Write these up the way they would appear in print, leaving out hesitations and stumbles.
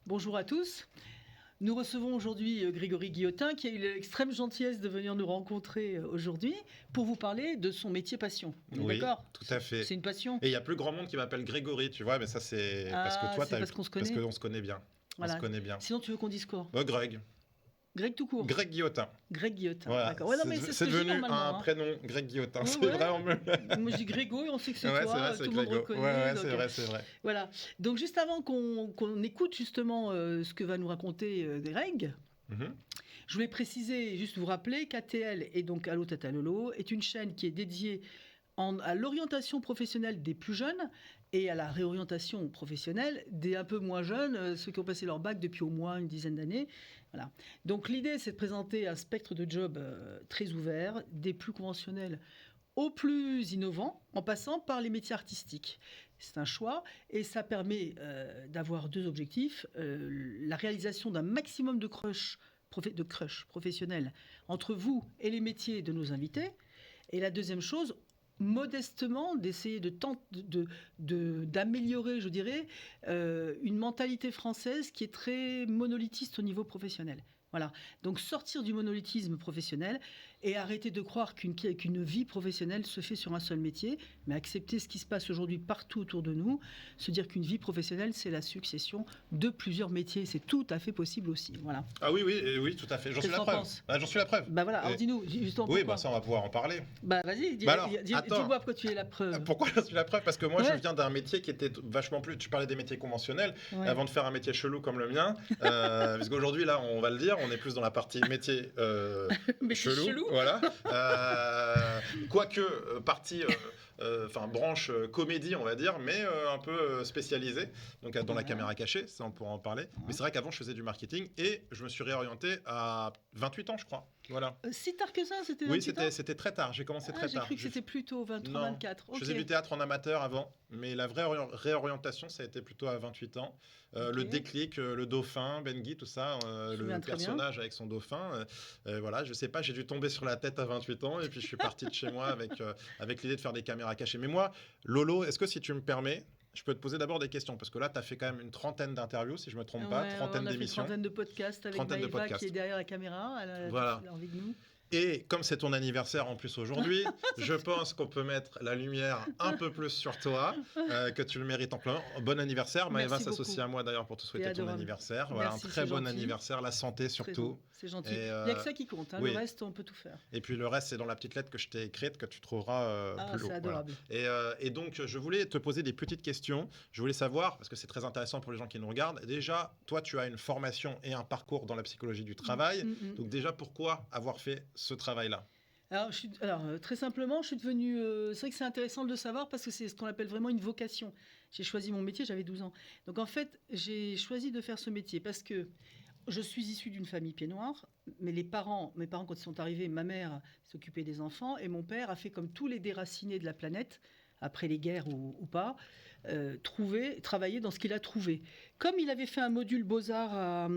Bonjour à tous. Nous recevons aujourd'hui Grégory Guillotin qui a eu l'extrême gentillesse de venir nous rencontrer aujourd'hui pour vous parler de son métier passion. Oui, d'accord ? tout à fait. C'est une passion. Et il y a plus grand monde qui m'appelle Grégory, tu vois, mais ça c'est parce que toi, c'est parce qu'on se connaît. parce qu'on se connaît bien. Voilà. On se connaît bien. Sinon, tu veux qu'on dise quoi ? Greg. Greg tout court. Greg Guillotin. Greg Guillotin. Voilà. D'accord. Ouais, non, mais c'est ce que je dis devenu normalement, un prénom, Greg Guillotin. Ouais, c'est ouais. vraiment mieux. Moi, je dis Grégo et on sait que c'est Ouais, toi. c'est vrai, c'est tout le monde Grégo. reconnaît. Ouais, donc, c'est vrai. Voilà. Donc, juste avant qu'on écoute justement ce que va nous raconter Greg. Mhm. Je voulais préciser, juste vous rappeler qu'ATL, et donc Allo Tata Lolo, est une chaîne qui est dédiée à l'orientation professionnelle des plus jeunes et à la réorientation professionnelle des un peu moins jeunes, ceux qui ont passé leur bac depuis au moins une dizaine d'années. Voilà. Donc l'idée, c'est de présenter un spectre de jobs très ouvert, des plus conventionnels aux plus innovants, en passant par les métiers artistiques. C'est un choix et ça permet d'avoir deux objectifs. La réalisation d'un maximum de crush professionnels entre vous et les métiers de nos invités. Et la deuxième chose, modestement, d'essayer d'améliorer, je dirais, une mentalité française qui est très monolithiste au niveau professionnel. Voilà. Donc sortir du monolithisme professionnel et arrêter de croire qu'une vie professionnelle se fait sur un seul métier, mais accepter ce qui se passe aujourd'hui partout autour de nous, se dire qu'une vie professionnelle, c'est la succession de plusieurs métiers. C'est tout à fait possible aussi. Voilà. Ah oui, tout à fait. J'en suis la preuve. J'en suis la preuve. Bah voilà, alors dis-nous, justement. Oui, ça on va pouvoir en parler. Bah vas-y, dis-moi pourquoi tu es la preuve. Pourquoi je suis la preuve ? Parce que moi, je viens d'un métier qui était vachement plus... Tu parlais des métiers conventionnels, avant de faire un métier chelou comme le mien. Parce qu'aujourd'hui, là, on va le dire, on est plus dans la partie métier chelou. Voilà. Quoique, partie... branche comédie, on va dire, mais un peu spécialisée, donc dans la caméra cachée, ça on pourra en parler. Mais c'est vrai qu'avant je faisais du marketing et je me suis réorienté à 28 ans, je crois. Voilà. Si tard que ça, c'était 28 ans ? Oui, c'était très tard, j'ai commencé très tard. J'ai cru que c'était plutôt 23, 24. Je faisais du théâtre en amateur avant, mais la vraie réorientation, ça a été plutôt à 28 ans. Le déclic, le dauphin, Benguy, tout ça, le personnage avec son dauphin. Voilà, je sais pas, j'ai dû tomber sur la tête à 28 ans et puis je suis parti de chez moi avec l'idée de faire des caméras cachées. Mais moi, Lolo, est-ce que si tu me permets, je peux te poser d'abord des questions, parce que là, tu as fait quand même une trentaine d'interviews, si je ne me trompe pas, trentaine d'émissions. Une trentaine de podcasts avec Maëva qui est derrière la caméra. Elle a envie de nous. Et comme c'est ton anniversaire en plus aujourd'hui, je pense qu'on peut mettre la lumière un peu plus sur toi, que tu le mérites amplement. Bon anniversaire. Maëva s'associe à moi d'ailleurs pour te souhaiter ton anniversaire. Voilà, un très bon anniversaire, la santé surtout. C'est gentil. Il n'y a que ça qui compte. Le reste, on peut tout faire. Et puis le reste, c'est dans la petite lettre que je t'ai écrite que tu trouveras plus haut. C'est adorable. Voilà. Et donc, je voulais te poser des petites questions. Je voulais savoir, parce que c'est très intéressant pour les gens qui nous regardent, déjà, toi, tu as une formation et un parcours dans la psychologie du travail. Donc déjà, pourquoi avoir fait ce travail-là ? Alors, très simplement, je suis devenue... c'est vrai que c'est intéressant de le savoir parce que c'est ce qu'on appelle vraiment une vocation. J'ai choisi mon métier, j'avais 12 ans. Donc en fait, j'ai choisi de faire ce métier parce que je suis issue d'une famille pieds noirs, mais mes parents, quand ils sont arrivés, ma mère s'occupait des enfants et mon père a fait comme tous les déracinés de la planète, après les guerres ou pas, travailler dans ce qu'il a trouvé. Comme il avait fait un module Beaux-Arts,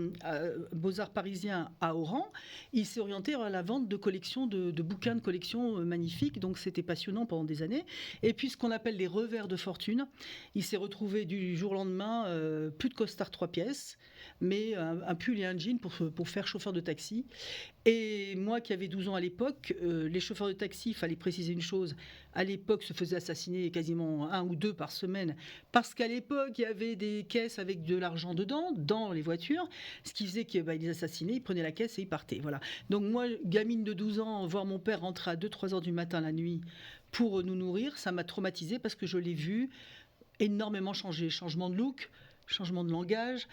Beaux-Arts parisiens à Oran, il s'est orienté vers la vente de collections, de bouquins de collections magnifiques, donc c'était passionnant pendant des années. Et puis ce qu'on appelle les revers de fortune, il s'est retrouvé du jour au lendemain, plus de costard 3 pièces, mais un pull et un jean pour faire chauffeur de taxi. Et moi qui avais 12 ans à l'époque, les chauffeurs de taxi, il fallait préciser une chose, à l'époque se faisaient assassiner quasiment 1 ou 2 par semaine, parce qu'à l'époque il y avait des caisses avec de l'argent dedans, dans les voitures, ce qui faisait qu'ils les assassinaient, ils prenaient la caisse et ils partaient. Voilà. Donc moi, gamine de 12 ans, voir mon père rentrer à 2-3 heures du matin la nuit pour nous nourrir, ça m'a traumatisée parce que je l'ai vu énormément changer, changement de look, changement de langage,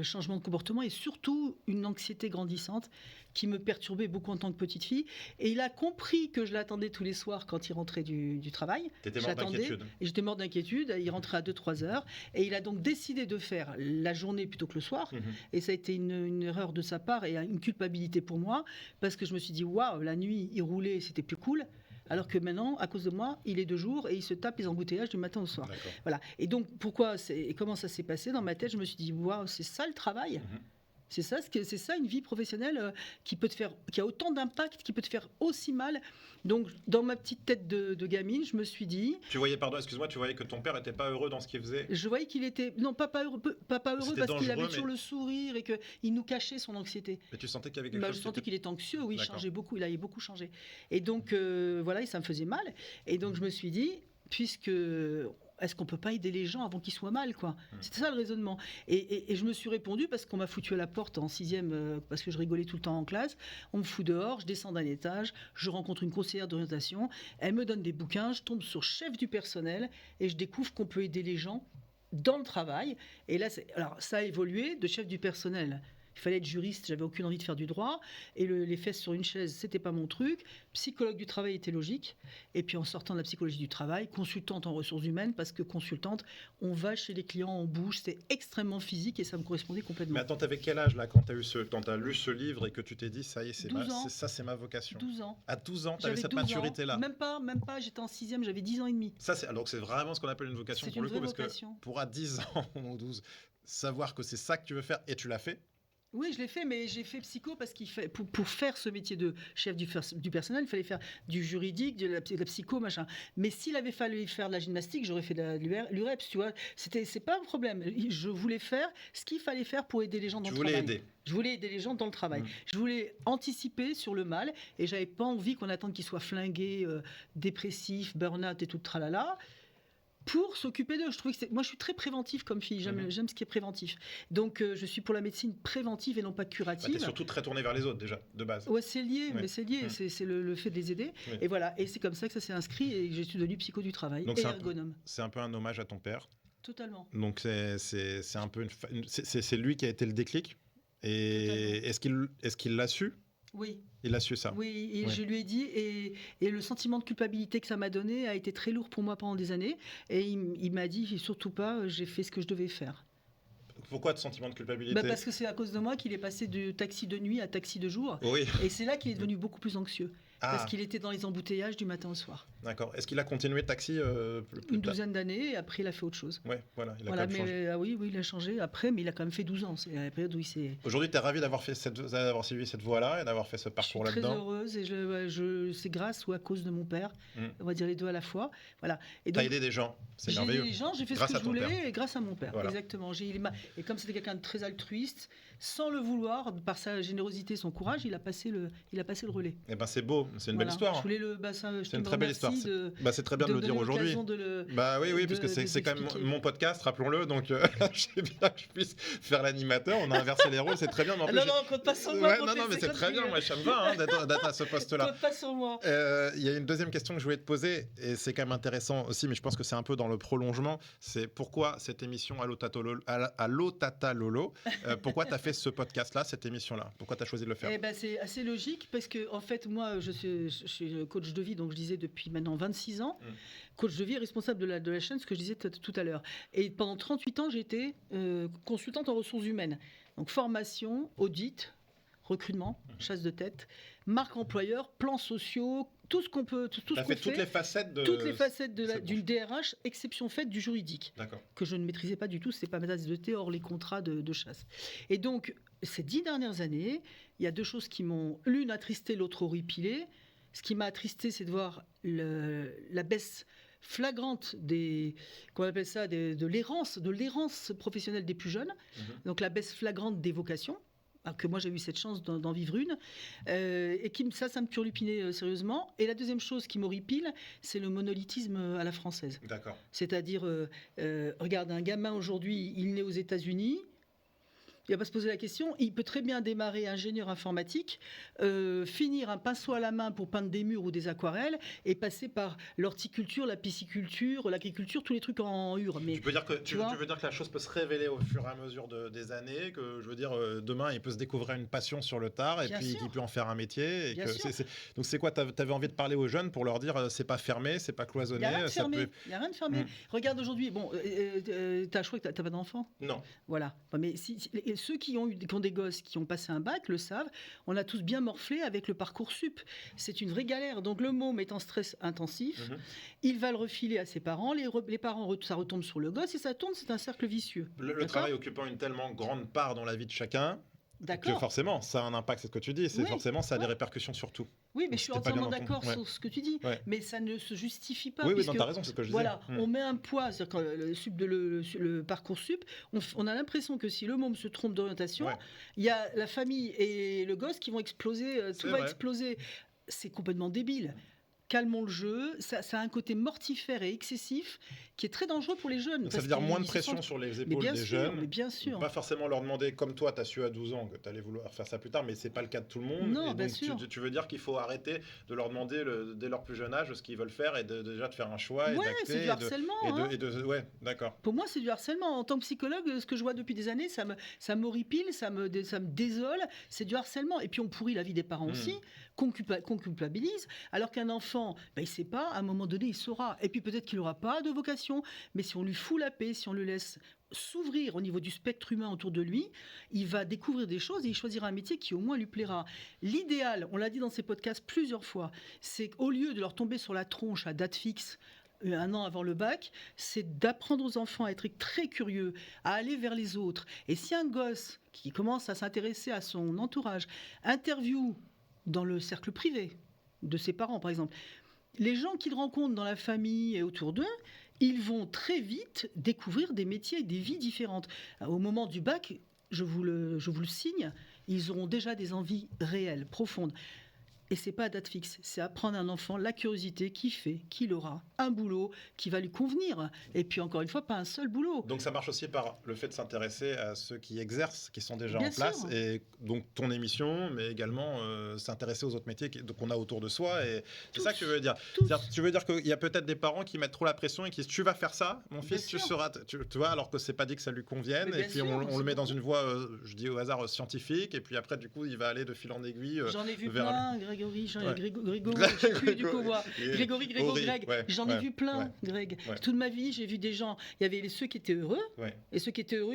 changement de comportement et surtout une anxiété grandissante qui me perturbait beaucoup en tant que petite fille. Et il a compris que je l'attendais tous les soirs quand il rentrait du travail. T'étais morte d'inquiétude. Et j'étais morte d'inquiétude. Il rentrait à 2-3 heures. Et il a donc décidé de faire la journée plutôt que le soir. Et ça a été une erreur de sa part et une culpabilité pour moi parce que je me suis dit, waouh, la nuit, il roulait, c'était plus cool. Alors que maintenant, à cause de moi, il est de jour et il se tape les embouteillages du matin au soir. Voilà. Et donc, comment ça s'est passé dans ma tête ? Je me suis dit, waouh, c'est ça le travail ? C'est ça une vie professionnelle qui a autant d'impact, qui peut te faire aussi mal. Donc, dans ma petite tête de gamine, je me suis dit... Tu voyais que ton père n'était pas heureux dans ce qu'il faisait? Je voyais qu'il était... Non, pas heureux parce qu'il avait toujours le sourire et qu'il nous cachait son anxiété. Mais tu sentais qu'il y avait quelque chose? Je sentais qu'il était anxieux, oui, il changeait beaucoup, il avait beaucoup changé. Et donc, voilà, et ça me faisait mal. Et donc, je me suis dit, est-ce qu'on peut pas aider les gens avant qu'ils soient mal, quoi? C'était ça le raisonnement. Et je me suis répondu parce qu'on m'a foutu à la porte en 6e, parce que je rigolais tout le temps en classe. On me fout dehors, je descends d'un étage, je rencontre une conseillère d'orientation, elle me donne des bouquins, je tombe sur chef du personnel et je découvre qu'on peut aider les gens dans le travail. Et là, alors ça a évolué de chef du personnel. Il fallait être juriste, j'avais aucune envie de faire du droit. Et les fesses sur une chaise, c'était pas mon truc. Psychologue du travail était logique. Et puis en sortant de la psychologie du travail, consultante en ressources humaines, parce que consultante, on va chez les clients, on bouge, c'est extrêmement physique et ça me correspondait complètement. Mais attends, t'avais quel âge là quand t'as lu ce livre et que tu t'es dit, ça y est, c'est ma vocation? 12 ans. À 12 ans, t'avais cette maturité-là? Même pas, j'étais en 6e, j'avais 10 ans et demi. Alors c'est vraiment ce qu'on appelle une vocation pour le coup, parce que pour à 10 ans ou 12, savoir que c'est ça que tu veux faire et tu l'as fait. Oui, je l'ai fait, mais j'ai fait psycho parce pour faire ce métier de chef du personnel, il fallait faire du juridique, de la psycho, machin. Mais s'il avait fallu faire de la gymnastique, j'aurais fait de l'UREPS, tu vois. C'est pas un problème. Je voulais faire ce qu'il fallait faire pour aider les gens dans le travail. Je voulais aider les gens dans le travail. Je voulais anticiper sur le mal et j'avais pas envie qu'on attende qu'ils soient flingués, dépressifs, burn-out et tout le tralala, pour s'occuper d'eux. Moi, je suis très préventive comme fille. J'aime ce qui est préventif. Donc, je suis pour la médecine préventive et non pas curative. Tu es surtout très tournée vers les autres, déjà, de base. Ouais, c'est lié, mais c'est lié. C'est le fait de les aider. Et voilà. Et c'est comme ça que ça s'est inscrit et que je suis devenue psycho du travail. Donc, et ergonome. C'est un peu un hommage à ton père. Totalement. Donc, c'est un peu c'est lui qui a été le déclic. Et est-ce qu'il l'a su? Oui. Il a su ça. Oui, et je lui ai dit, et le sentiment de culpabilité que ça m'a donné a été très lourd pour moi pendant des années. Et il m'a dit, surtout pas, j'ai fait ce que je devais faire. Pourquoi de sentiment de culpabilité? Parce que c'est à cause de moi qu'il est passé de taxi de nuit à taxi de jour. Oui. Et c'est là qu'il est devenu beaucoup plus anxieux. Parce qu'il était dans les embouteillages du matin au soir. D'accord. Est-ce qu'il a continué taxi une douzaine d'années, et après il a fait autre chose. Ouais, voilà. Il a quand même changé. Oui, il a changé après, mais il a quand même fait 12 ans. C'est la période où il s'est... Aujourd'hui, tu es ravie d'avoir suivi cette voie-là et d'avoir fait ce parcours là-dedans? Je suis très heureuse et c'est grâce ou à cause de mon père. On va dire les deux à la fois. Voilà. Tu as aidé des gens, c'est merveilleux. J'ai aidé des gens, j'ai fait ce que je voulais et grâce à mon père. Voilà. Exactement. Et comme c'était quelqu'un de très altruiste, sans le vouloir, par sa générosité, son courage, il a passé le relais. Eh ben c'est beau, c'est une belle histoire. C'est une très belle histoire. C'est très bien de le dire aujourd'hui. Oui, parce que c'est quand même mon podcast, rappelons-le. Donc, j'ai bien que je puisse faire l'animateur. On a inversé les rôles, c'est très bien. Non, compte pas sur moi. Non, mais c'est très bien. Moi, ça me va d'être à ce poste-là. Compte pas sur moi. Il y a une deuxième question que je voulais te poser, et c'est quand même intéressant aussi, mais je pense que c'est un peu dans le prolongement. C'est pourquoi cette émission Allo Tata Lolo, pourquoi tu as fait ce podcast-là, cette émission-là? Pourquoi tu as choisi de le faire? C'est assez logique, parce que, en fait, moi, je suis coach de vie, donc je disais depuis maintenant 26 ans. Coach de vie et responsable de la chaîne, ce que je disais tout à l'heure. Et pendant 38 ans, j'ai été consultante en ressources humaines. Donc formation, audit, recrutement, chasse de tête, marque employeur, plans sociaux, tout ce qu'on peut, tout ce qu'on fait. Toutes les facettes d'une DRH, exception faite du juridique, que je ne maîtrisais pas du tout. C'était pas ma tasse de thé, hors les contrats de chasse. Et donc, ces 10 dernières années, il y a deux choses qui m'ont l'une attristé, l'autre horripilé. Ce qui m'a attristé, c'est de voir la baisse flagrante qu'on appelle ça, de l'errance professionnelle des plus jeunes. Donc la baisse flagrante des vocations, que moi j'ai eu cette chance d'en vivre une, et ça me turlupinait sérieusement. Et la deuxième chose qui m'horripile, c'est le monolithisme à la française. D'accord. C'est-à-dire, regarde, un gamin aujourd'hui, il naît aux États-Unis. Il va pas se poser la question. Il peut très bien démarrer ingénieur informatique, finir un pinceau à la main pour peindre des murs ou des aquarelles et passer par l'horticulture, la pisciculture, l'agriculture, tous les trucs en hure. Mais tu veux dire que la chose peut se révéler au fur et à mesure des années, que je veux dire demain il peut se découvrir une passion sur le tard et puis qu'il peut en faire un métier. Donc c'est quoi, t'avais envie de parler aux jeunes pour leur dire c'est pas fermé, c'est pas cloisonné. Il y a rien de fermé. Regarde aujourd'hui. Bon, je crois que t'as pas d'enfant. Non. Voilà. Mais ceux qui ont des gosses qui ont passé un bac le savent, on a tous bien morflé avec le Parcoursup. C'est une vraie galère. Donc le môme est en stress intensif, il va le refiler à ses parents, les parents, ça retombe sur le gosse et ça tourne, c'est un cercle vicieux. Le travail occupant une tellement grande part dans la vie de chacun, D'accord. Forcément, ça a un impact, c'est ce que tu dis. Forcément, ça a des répercussions sur tout. Oui, mais je suis entièrement d'accord sur ce que tu dis. Mais ça ne se justifie pas. Oui, tu as raison, c'est ce que je disais. Voilà, on met un poids, c'est-à-dire que le Parcoursup, on a l'impression que si le môme se trompe d'orientation, il y a la famille et le gosse qui vont exploser, tout va exploser. C'est complètement débile. Calmons le jeu, ça a un côté mortifère et excessif qui est très dangereux pour les jeunes. Donc ça veut dire moins de pression sur les épaules des jeunes. Mais bien sûr. Pas forcément leur demander, comme toi, tu as su à 12 ans que tu allais vouloir faire ça plus tard, mais ce n'est pas le cas de tout le monde. Non, et bien donc, sûr. Tu veux dire qu'il faut arrêter de leur demander dès leur plus jeune âge ce qu'ils veulent faire et déjà de faire un choix. C'est du harcèlement. Ouais, d'accord. Pour moi, c'est du harcèlement. En tant que psychologue, ce que je vois depuis des années, ça m'horripile, ça me désole. C'est du harcèlement. Et puis on pourrit la vie des parents aussi, qu'on culpabilise, alors qu'un enfant, il ne sait pas. À un moment donné, il saura. Et puis peut-être qu'il n'aura pas de vocation, mais si on lui fout la paix, si on le laisse s'ouvrir au niveau du spectre humain autour de lui, il va découvrir des choses et il choisira un métier qui au moins lui plaira. L'idéal, on l'a dit dans ces podcasts plusieurs fois, c'est qu'au lieu de leur tomber sur la tronche à date fixe, 1 an avant le bac, c'est d'apprendre aux enfants à être très curieux, à aller vers les autres. Et si un gosse qui commence à s'intéresser à son entourage, interview dans le cercle privé de ses parents par exemple, les gens qu'ils rencontrent dans la famille et autour d'eux, ils vont très vite découvrir des métiers et des vies différentes. Au moment du bac, je vous le signe, ils auront déjà des envies réelles, profondes. Et c'est pas à date fixe, c'est apprendre à un enfant la curiosité qu'il aura un boulot qui va lui convenir. Et puis encore une fois, pas un seul boulot. Donc ça marche aussi par le fait de s'intéresser à ceux qui exercent, qui sont déjà en place. Et donc ton émission, mais également s'intéresser aux autres métiers qu'on a autour de soi. Et c'est ça que tu veux dire. Tu veux dire qu'il y a peut-être des parents qui mettent trop la pression et qui disent tu vas faire ça, mon fils, tu seras, tu vois, alors que c'est pas dit que ça lui convienne. Et puis on le met dans une voie, je dis au hasard, scientifique. Et puis après, du coup, il va aller de fil en aiguille. J'en ai vu plein, Grégory, j'en ai vu plein, Greg. Toute ma vie, j'ai vu des gens. Il y avait ceux qui étaient heureux, et ceux qui étaient heureux,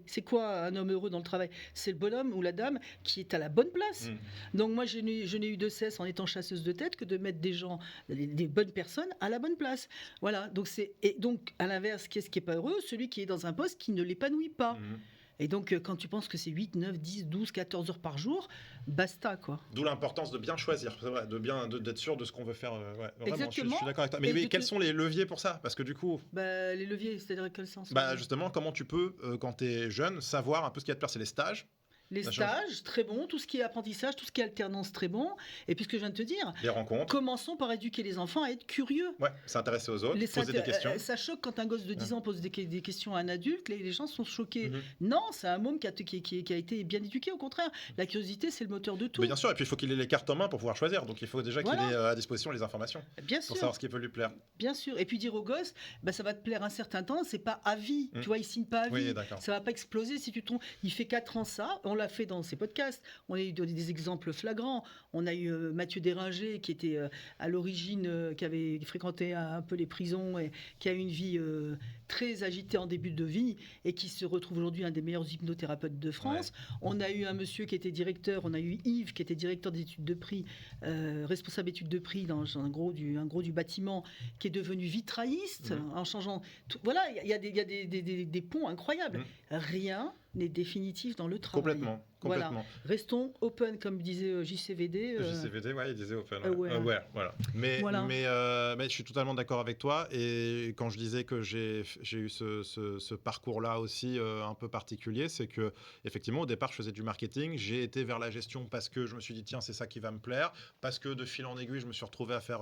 c'est quoi un homme heureux dans le travail? C'est le bonhomme ou la dame qui est à la bonne place. Donc moi, je n'ai eu de cesse en étant chasseuse de tête que de mettre des gens, des bonnes personnes à la bonne place. Voilà. Donc à l'inverse, qu'est-ce qui est pas heureux? Celui qui est dans un poste qui ne l'épanouit pas. Et donc, quand tu penses que c'est 8, 9, 10, 12, 14 heures par jour, basta, quoi. D'où l'importance de bien choisir, d'être sûr de ce qu'on veut faire. Vraiment, exactement. Je suis d'accord avec toi. Mais quels sont les leviers pour ça? Parce que du coup... les leviers, c'est-à-dire dans quel sens? Justement, comment tu peux, quand tu es jeune, savoir un peu ce qu'il y a de pire? C'est les stages. Les stages, très bon. Tout ce qui est apprentissage, tout ce qui est alternance, très bon. Et puis ce que je viens de te dire, les rencontres. Commençons par éduquer les enfants à être curieux. Ouais, s'intéresser aux autres, poser des questions. Ça choque quand un gosse de 10 ans pose des questions à un adulte, les gens sont choqués. Non, c'est un môme qui a été bien éduqué, au contraire. La curiosité, c'est le moteur de tout. Mais bien sûr, et puis il faut qu'il ait les cartes en main pour pouvoir choisir. Donc il faut déjà qu'il ait à disposition les informations. Bien sûr. Pour savoir ce qui peut lui plaire. Bien sûr. Et puis dire au gosse, ça va te plaire un certain temps, c'est pas à vie. Tu vois, il signe pas à vie. Ça va pas exploser si tu tombes. Il fait 4 ans ça, on l'a fait dans ses podcasts. On a eu des exemples flagrants. On a eu Mathieu Déringer qui était à l'origine, qui avait fréquenté un peu les prisons et qui a eu une vie très agitée en début de vie et qui se retrouve aujourd'hui un des meilleurs hypnothérapeutes de France. On a eu un monsieur qui était directeur, on a eu Yves qui était directeur des études de prix, responsable études de prix dans un gros du bâtiment, qui est devenu vitrailliste en changeant. Voilà, il y a des ponts incroyables. Rien n'est définitif dans le travail. Complètement. Voilà. Restons open, comme disait JCVD. JCVD, il disait open. Voilà. Mais je suis totalement d'accord avec toi. Et quand je disais que j'ai eu ce parcours-là aussi un peu particulier, c'est que effectivement, au départ, je faisais du marketing. J'ai été vers la gestion parce que je me suis dit, tiens, c'est ça qui va me plaire. Parce que de fil en aiguille, je me suis retrouvé à faire,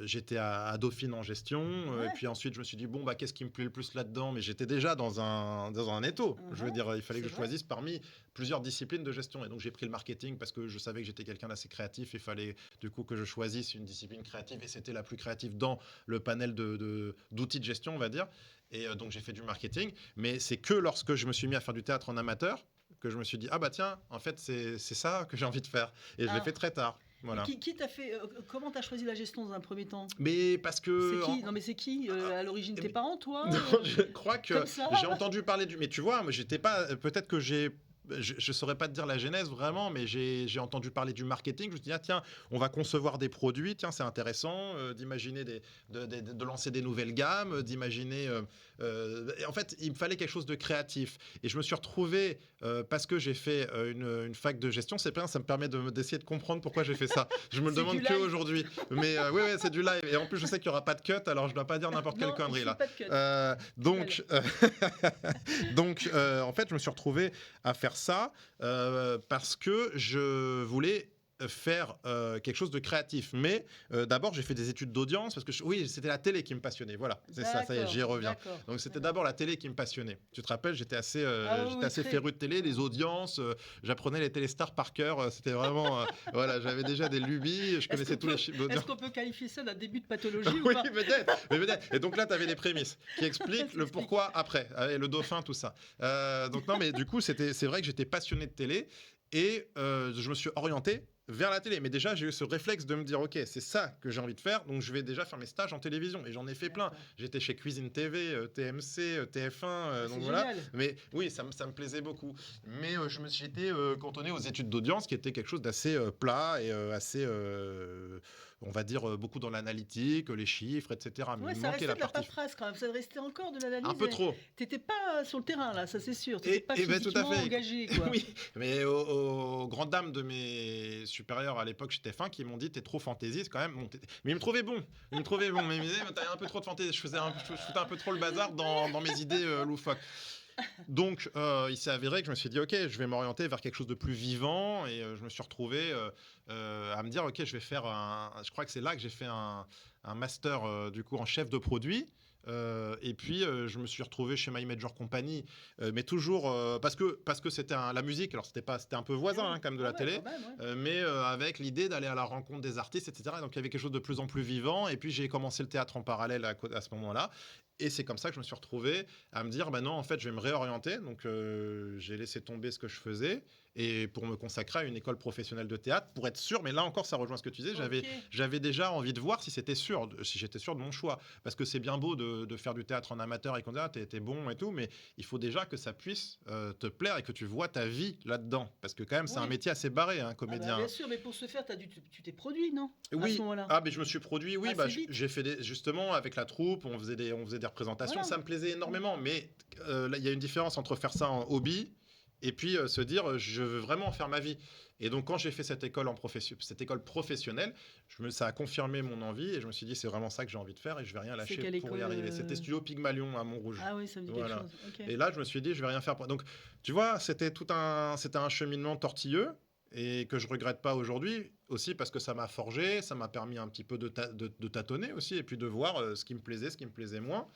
j'étais à Dauphine en gestion. Et puis ensuite, je me suis dit, qu'est-ce qui me plaît le plus là-dedans? Mais j'étais déjà dans un étau. Je veux dire, il fallait que je choisisse parmi plusieurs disciplines de gestion. Et donc, j'ai pris le marketing parce que je savais que j'étais quelqu'un d'assez créatif. Il fallait du coup que je choisisse une discipline créative. Et c'était la plus créative dans le panel d'outils de gestion, on va dire. Et donc, j'ai fait du marketing. Mais c'est que lorsque je me suis mis à faire du théâtre en amateur que je me suis dit, tiens, en fait, c'est ça que j'ai envie de faire. Et je l'ai fait très tard. Voilà. Qui t'a fait comment t'as choisi la gestion dans un premier temps? Mais parce que c'est qui à l'origine, tes parents, toi? Non, je crois que j'ai entendu parler du. Mais tu vois, j'étais pas. Peut-être que j'ai je saurais pas te dire la genèse vraiment, mais j'ai entendu parler du marketing. Je me suis dit, tiens, on va concevoir des produits. Tiens, c'est intéressant d'imaginer de lancer des nouvelles gammes, d'imaginer. En fait, il me fallait quelque chose de créatif. Et je me suis retrouvé, parce que j'ai fait une fac de gestion, c'est bien, ça me permet d'essayer de comprendre pourquoi j'ai fait ça. Je me le demande que aujourd'hui. Mais oui, c'est du live. Et en plus, je sais qu'il n'y aura pas de cut, alors je ne dois pas dire n'importe quelle connerie là. Pas de cut. Donc, en fait, je me suis retrouvé à faire ça parce que je voulais faire quelque chose de créatif. Mais d'abord, j'ai fait des études d'audience parce que oui, c'était la télé qui me passionnait. Voilà, c'est ça y est, j'y reviens. Donc c'était d'abord la télé qui me passionnait. Tu te rappelles, j'étais assez féru de télé, les audiences, j'apprenais les télestars par cœur. C'était vraiment, voilà, j'avais déjà des lubies, je connaissais tous les chiffres d'audience. Est-ce qu'on peut qualifier ça d'un début de pathologie oui, ou pas? peut-être. Et donc là, tu avais les prémices qui expliquent le pourquoi après, le dauphin, tout ça. Donc non, mais du coup, c'est vrai que j'étais passionné de télé et je me suis orienté vers la télé. Mais déjà, j'ai eu ce réflexe de me dire, ok, c'est ça que j'ai envie de faire, donc je vais déjà faire mes stages en télévision. Et j'en ai fait plein. J'étais chez Cuisine TV, TMC, TF1, donc voilà. Mais oui, ça me plaisait beaucoup. Mais j'étais cantonné aux études d'audience, qui était quelque chose d'assez plat et assez... on va dire beaucoup dans l'analytique, les chiffres, etc. Mais ça restait de la paperasse quand même, ça restait encore de l'analyse. Un peu trop. T'étais pas sur le terrain là, ça c'est sûr. T'étais pas tout à fait engagé. Quoi. Oui, mais aux grandes dames de mes supérieurs à l'époque chez TF1 qui m'ont dit t'es trop fantaisiste quand même. Mais ils me trouvaient bon. Mais ils me disaient t'as un peu trop de fantaisie. Je foutais un peu trop le bazar dans mes idées loufoques. Donc, il s'est avéré que je me suis dit, ok, je vais m'orienter vers quelque chose de plus vivant, et je me suis retrouvé à me dire, ok, je vais faire je crois que c'est là que j'ai fait un master du coup en chef de produit. Et puis je me suis retrouvé chez My Major Company, mais toujours parce que c'était la musique. Alors c'était un peu voisin quand même de la télé, mais avec l'idée d'aller à la rencontre des artistes, etc. Et donc il y avait quelque chose de plus en plus vivant. Et puis j'ai commencé le théâtre en parallèle à ce moment-là. Et c'est comme ça que je me suis retrouvé à me dire, non, en fait, je vais me réorienter. Donc, j'ai laissé tomber ce que je faisais et pour me consacrer à une école professionnelle de théâtre, pour être sûr. Mais là encore, ça rejoint ce que tu disais. J'avais déjà envie de voir si j'étais sûr de mon choix. Parce que c'est bien beau de faire du théâtre en amateur et qu'on dit, t'es bon et tout, mais il faut déjà que ça puisse te plaire et que tu vois ta vie là-dedans. Parce que quand même, c'est un métier assez barré, comédien. Bien sûr, mais pour ce faire, tu t'es produit, non? Oui. À ce moment-là. Mais je me suis produit, oui. J'ai fait justement avec la troupe, on faisait des représentations. Voilà. Ça me plaisait énormément, mais là, il y a une différence entre faire ça en hobby et puis se dire je veux vraiment faire ma vie. Et donc quand j'ai fait cette école professionnelle, ça a confirmé mon envie et je me suis dit c'est vraiment ça que j'ai envie de faire et je vais rien lâcher pour y arriver. C'était Studio Pygmalion à Montrouge. Ah oui, ça me dit quelque chose. Okay. Et là je me suis dit je vais rien faire. Donc tu vois, c'était un cheminement tortilleux et que je regrette pas aujourd'hui aussi parce que ça m'a forgé, ça m'a permis un petit peu de tâtonner aussi et puis de voir ce qui me plaisait moins.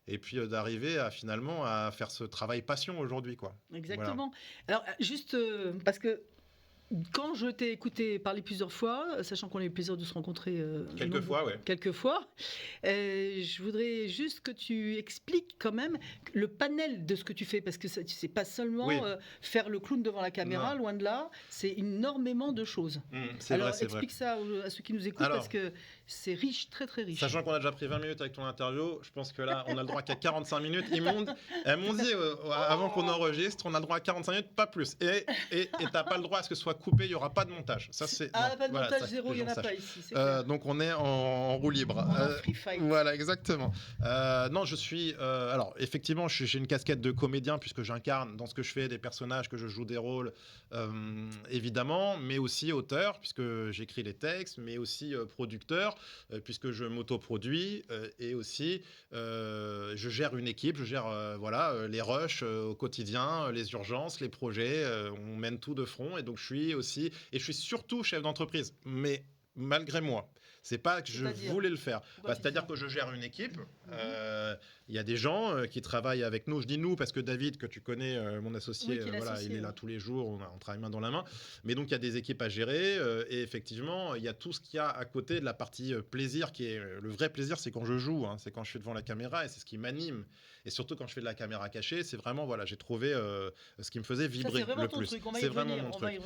Et puis d'arriver finalement à faire ce travail passion aujourd'hui, quoi. Exactement. Voilà. Alors, juste parce que quand je t'ai écouté parler plusieurs fois, sachant qu'on a eu le plaisir de se rencontrer quelques fois, je voudrais juste que tu expliques quand même le panel de ce que tu fais, parce que c'est pas seulement faire le clown devant la caméra, loin de là, c'est énormément de choses. Alors explique ça à ceux qui nous écoutent, parce que c'est riche, très très riche. Sachant qu'on a déjà pris 20 minutes avec ton interview, je pense que là, on a le droit qu'à 45 minutes. Elles m'ont dit, avant qu'on enregistre, on a le droit à 45 minutes, pas plus. Et t'as pas le droit à ce que ce soit coupé, il n'y aura pas de montage. Ça, pas de montage, zéro, il n'y en a pas ici. Donc on est en roue libre. En free fight. Voilà, exactement. Non, je suis... alors, effectivement, j'ai une casquette de comédien, puisque j'incarne dans ce que je fais des personnages, que je joue des rôles, évidemment, mais aussi auteur, puisque j'écris les textes, mais aussi producteur, puisque je m'autoproduis, et aussi je gère une équipe, je gère les rushs au quotidien, les urgences, les projets, on mène tout de front, et donc je suis surtout chef d'entreprise, mais malgré moi. C'est pas que je voulais le faire. C'est-à-dire que je gère une équipe. Il y a des gens qui travaillent avec nous. Je dis nous parce que David, que tu connais, mon associé, il est là tous les jours. On travaille main dans la main. Mais donc, il y a des équipes à gérer. Et effectivement, il y a tout ce qu'il y a à côté de la partie plaisir qui est... Le vrai plaisir, c'est quand je joue. C'est quand je suis devant la caméra et c'est ce qui m'anime. Et surtout quand je fais de la caméra cachée, c'est vraiment, voilà, j'ai trouvé ce qui me faisait vibrer le plus. C'est vraiment mon truc.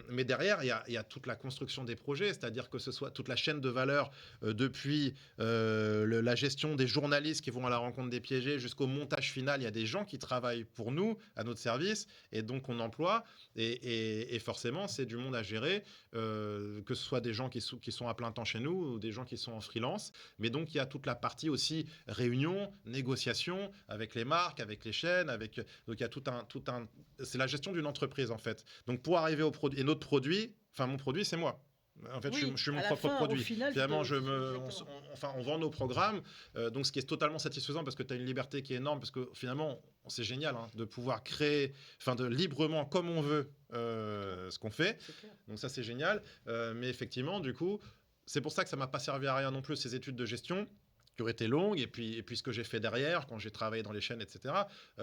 Mais derrière, il y a toute la construction des projets, c'est-à-dire que ce soit toute la chaîne de valeur depuis la gestion des journalistes qui vont à la rencontre des piégés jusqu'au montage final. Il y a des gens qui travaillent pour nous, à notre service, et donc on emploie. Et forcément, c'est du monde à gérer, que ce soit des gens qui sont à plein temps chez nous ou des gens qui sont en freelance. Mais donc, il y a toute la partie aussi réunion, négociation avec les marques, avec les chaînes. Donc, il y a tout un... C'est la gestion d'une entreprise, en fait. Donc, pour arriver au produit... Et notre produit, mon produit, c'est moi. En fait, je suis mon propre produit. Finalement, on vend nos programmes, donc ce qui est totalement satisfaisant parce que tu as une liberté qui est énorme, parce que finalement, c'est génial de pouvoir créer, de librement, comme on veut, ce qu'on fait. Donc ça, c'est génial. Mais effectivement, du coup, c'est pour ça que ça ne m'a pas servi à rien non plus, ces études de gestion qui auraient été longues, et puis ce que j'ai fait derrière, quand j'ai travaillé dans les chaînes, etc.,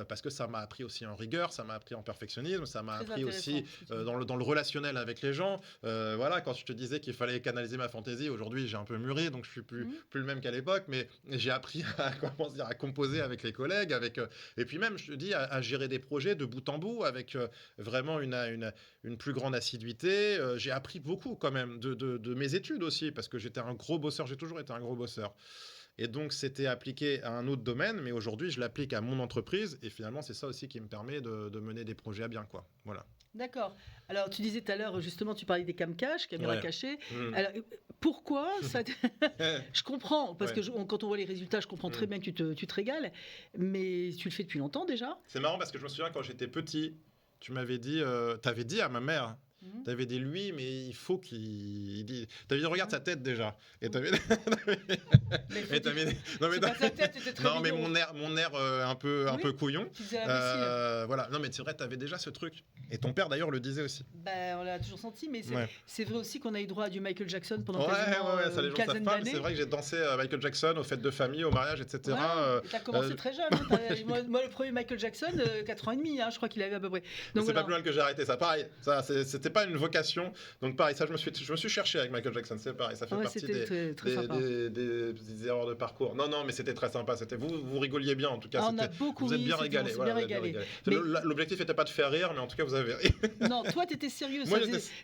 parce que ça m'a appris aussi en rigueur, ça m'a appris en perfectionnisme, ça m'a appris aussi dans le relationnel avec les gens. Voilà, quand je te disais qu'il fallait canaliser ma fantaisie, aujourd'hui j'ai un peu mûri, donc je suis plus le même qu'à l'époque, mais j'ai appris à composer avec les collègues, et puis même, je te dis, à gérer des projets de bout en bout, avec vraiment une plus grande assiduité. J'ai appris beaucoup quand même de mes études aussi, parce que j'étais un gros bosseur, j'ai toujours été un gros bosseur. Et donc, c'était appliqué à un autre domaine, mais aujourd'hui, je l'applique à mon entreprise. Et finalement, c'est ça aussi qui me permet de mener des projets à bien, quoi. Voilà. D'accord. Alors, tu disais tout à l'heure, justement, tu parlais des cam-caches, caméras cachées. Alors, pourquoi ça... Je comprends, parce que quand on voit les résultats, je comprends très bien que tu te régales. Mais tu le fais depuis longtemps déjà. C'est marrant parce que je me souviens quand j'étais petit, tu m'avais dit, t'avais dit à ma mère... T'avais dit lui, mais il faut qu'il dise. T'avais dit regarde sa tête déjà. Et t'avais. Non mais mon air un peu couillon. Voilà. Non mais c'est vrai, t'avais déjà ce truc. Et ton père d'ailleurs le disait aussi. On l'a toujours senti, mais c'est vrai aussi qu'on a eu droit à du Michael Jackson pendant quasiment une quinzaine d'années. C'est vrai que j'ai dansé à Michael Jackson aux fêtes de famille, au mariage, etc. T'as commencé très jeune. Moi, le premier Michael Jackson, 4 ans et demi, je crois qu'il avait à peu près. C'est pas plus mal que j'ai arrêté ça. Pareil, ça c'était pas une vocation. Donc pareil, ça je me suis cherché avec Michael Jackson, c'est pareil, ça fait partie des erreurs de parcours. Non, mais c'était très sympa. Vous rigoliez bien en tout cas. On a beaucoup vous êtes bien régalés. L'objectif n'était pas de faire rire, mais en tout cas vous avez ri. Non, toi t'étais sérieux.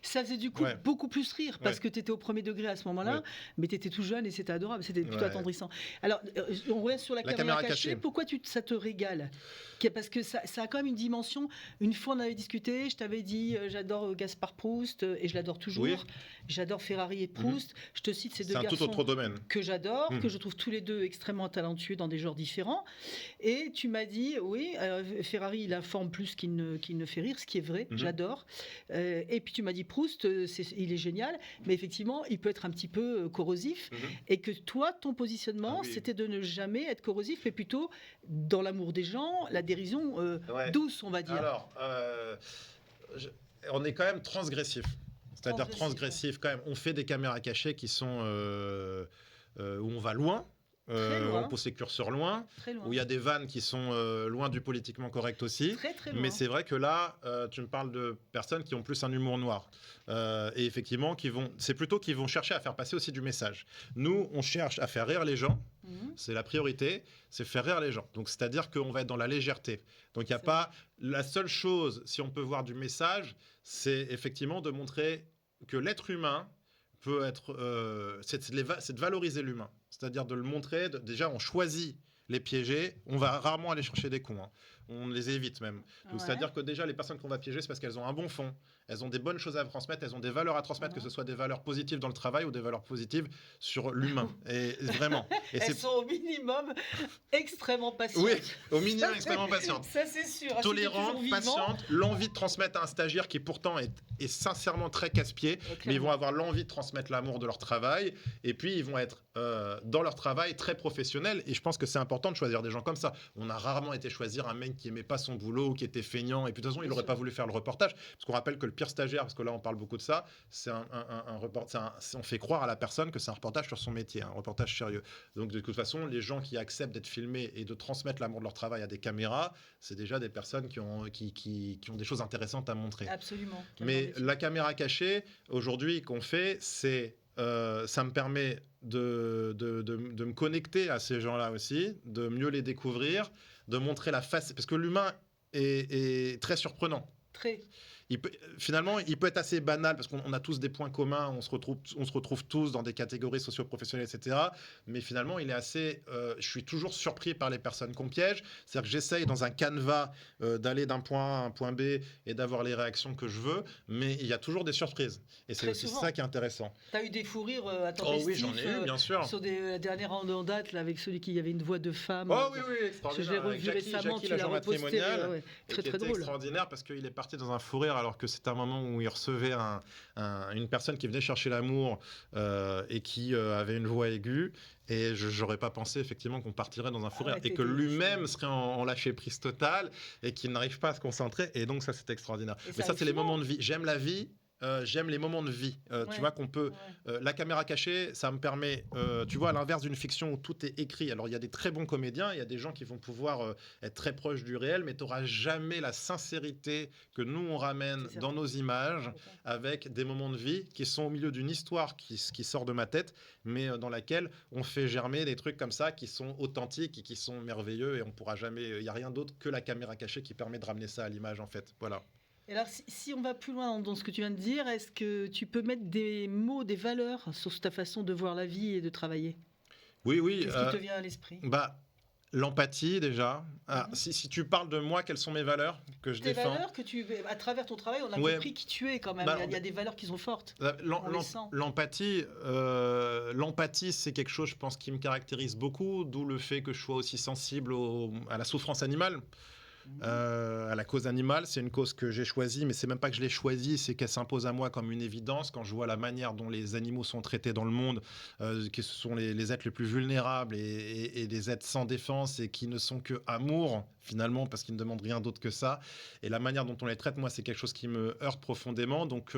Ça faisait du coup beaucoup plus rire parce que t'étais au premier degré à ce moment-là, mais t'étais tout jeune et c'était adorable, c'était plutôt attendrissant. Alors on revient sur la caméra cachée. Pourquoi ça te régale? Parce que ça a quand même une dimension. Une fois on avait discuté, je t'avais dit j'adore Gaspard Proust et je l'adore toujours. J'adore Ferrari et Proust. Je te cite ces deux garçons tout autre domaine. Que j'adore, que je trouve tous les deux extrêmement talentueux dans des genres différents. Et tu m'as dit Ferrari il informe plus qu'il ne fait rire, ce qui est vrai, j'adore. Et puis tu m'as dit Proust il est génial, mais effectivement il peut être un petit peu corrosif et que toi ton positionnement c'était de ne jamais être corrosif mais plutôt dans l'amour des gens, la dérision douce on va dire. Alors on est quand même transgressif. C'est-à-dire transgressif quand même. On fait des caméras cachées qui sont où on va loin. On pose ses curseurs loin, où il y a des vannes qui sont loin du politiquement correct aussi. Très loin. Mais c'est vrai que là, tu me parles de personnes qui ont plus un humour noir. Et effectivement, qui vont chercher à faire passer aussi du message. Nous, on cherche à faire rire les gens. C'est la priorité, c'est faire rire les gens. Donc, c'est-à-dire qu'on va être dans la légèreté. Donc, il n'y a pas... La seule chose, si on peut voir du message, c'est effectivement de montrer que l'être humain peut être... c'est de valoriser l'humain. C'est-à-dire de le montrer. Déjà, on choisit les piéger. On va rarement aller chercher des cons. On les évite même. Donc, c'est-à-dire que déjà, les personnes qu'on va piéger, c'est parce qu'elles ont un bon fond. Elles ont des bonnes choses à transmettre. Elles ont des valeurs à transmettre, que ce soit des valeurs positives dans le travail ou des valeurs positives sur l'humain. Et vraiment. Et elles sont au minimum extrêmement patientes. Oui, au minimum extrêmement patientes. Ça, c'est sûr. Tolérantes, patientes, l'envie de transmettre à un stagiaire qui pourtant est sincèrement très casse-pied, mais ils vont avoir l'envie de transmettre l'amour de leur travail. Et puis, ils vont être dans leur travail très professionnels. Et je pense que c'est important de choisir des gens comme ça. On a rarement été choisir un mec qui aimait pas son boulot, qui était feignant. Et puis de toute façon, il n'aurait pas voulu faire le reportage. Parce qu'on rappelle que le pire stagiaire, parce que là, on parle beaucoup de ça, c'est un reportage. On fait croire à la personne que c'est un reportage sur son métier, un reportage sérieux. Donc de toute façon, les gens qui acceptent d'être filmés et de transmettre l'amour de leur travail à des caméras, c'est déjà des personnes qui ont des choses intéressantes à montrer. Absolument. Mais la caméra cachée, aujourd'hui, qu'on fait, c'est ça me permet de me connecter à ces gens-là aussi, de mieux les découvrir, de montrer la face. Parce que l'humain est très surprenant. Très. Finalement, il peut être assez banal parce qu'on a tous des points communs, on se retrouve tous dans des catégories socio-professionnelles, etc. Mais finalement, je suis toujours surpris par les personnes qu'on piège. C'est-à-dire que j'essaye dans un canevas d'aller d'un point A à un point B et d'avoir les réactions que je veux, mais il y a toujours des surprises. Et c'est aussi ça qui est intéressant. Tu as eu des fous rires intempestifs? Oh oui, j'en ai eu, bien sûr. Sur des dernières en date, là, avec celui qui avait une voix de femme. Oh oui, extraordinaire. Je l'ai revu récemment, tu l'as reposté. Très drôle. Extraordinaire parce qu'il est parti dans un fou rire alors que c'était un moment où il recevait une personne qui venait chercher l'amour et qui avait une voix aiguë. Et je n'aurais pas pensé effectivement qu'on partirait dans un fou rire et que lui-même serait en lâcher prise totale et qu'il n'arrive pas à se concentrer. Et donc ça, c'est extraordinaire. Mais ça, c'est les moments de vie. J'aime la vie. J'aime les moments de vie. Tu vois qu'on peut... la caméra cachée, ça me permet... tu vois, à l'inverse d'une fiction où tout est écrit. Alors, il y a des très bons comédiens, il y a des gens qui vont pouvoir être très proches du réel, mais tu n'auras jamais la sincérité que nous, on ramène dans nos images avec des moments de vie qui sont au milieu d'une histoire qui sort de ma tête, mais dans laquelle on fait germer des trucs comme ça qui sont authentiques et qui sont merveilleux et on pourra jamais... Il n'y a rien d'autre que la caméra cachée qui permet de ramener ça à l'image, en fait. Voilà. Et alors, si on va plus loin dans ce que tu viens de dire, est-ce que tu peux mettre des mots, des valeurs sur ta façon de voir la vie et de travailler? Oui. Qu'est-ce qui te vient à l'esprit? L'empathie, déjà. Si tu parles de moi, quelles sont mes valeurs que je défends? Tes valeurs que à travers ton travail, on a compris qui tu es quand même. Il y a des valeurs qui sont fortes. L'empathie, c'est quelque chose, je pense, qui me caractérise beaucoup, d'où le fait que je sois aussi sensible à la souffrance animale. À la cause animale, c'est une cause que j'ai choisie, mais c'est même pas que je l'ai choisie, c'est qu'elle s'impose à moi comme une évidence quand je vois la manière dont les animaux sont traités dans le monde, que ce sont les êtres les plus vulnérables et les êtres sans défense et qui ne sont que amour finalement parce qu'ils ne demandent rien d'autre que ça. Et la manière dont on les traite, moi, c'est quelque chose qui me heurte profondément. Donc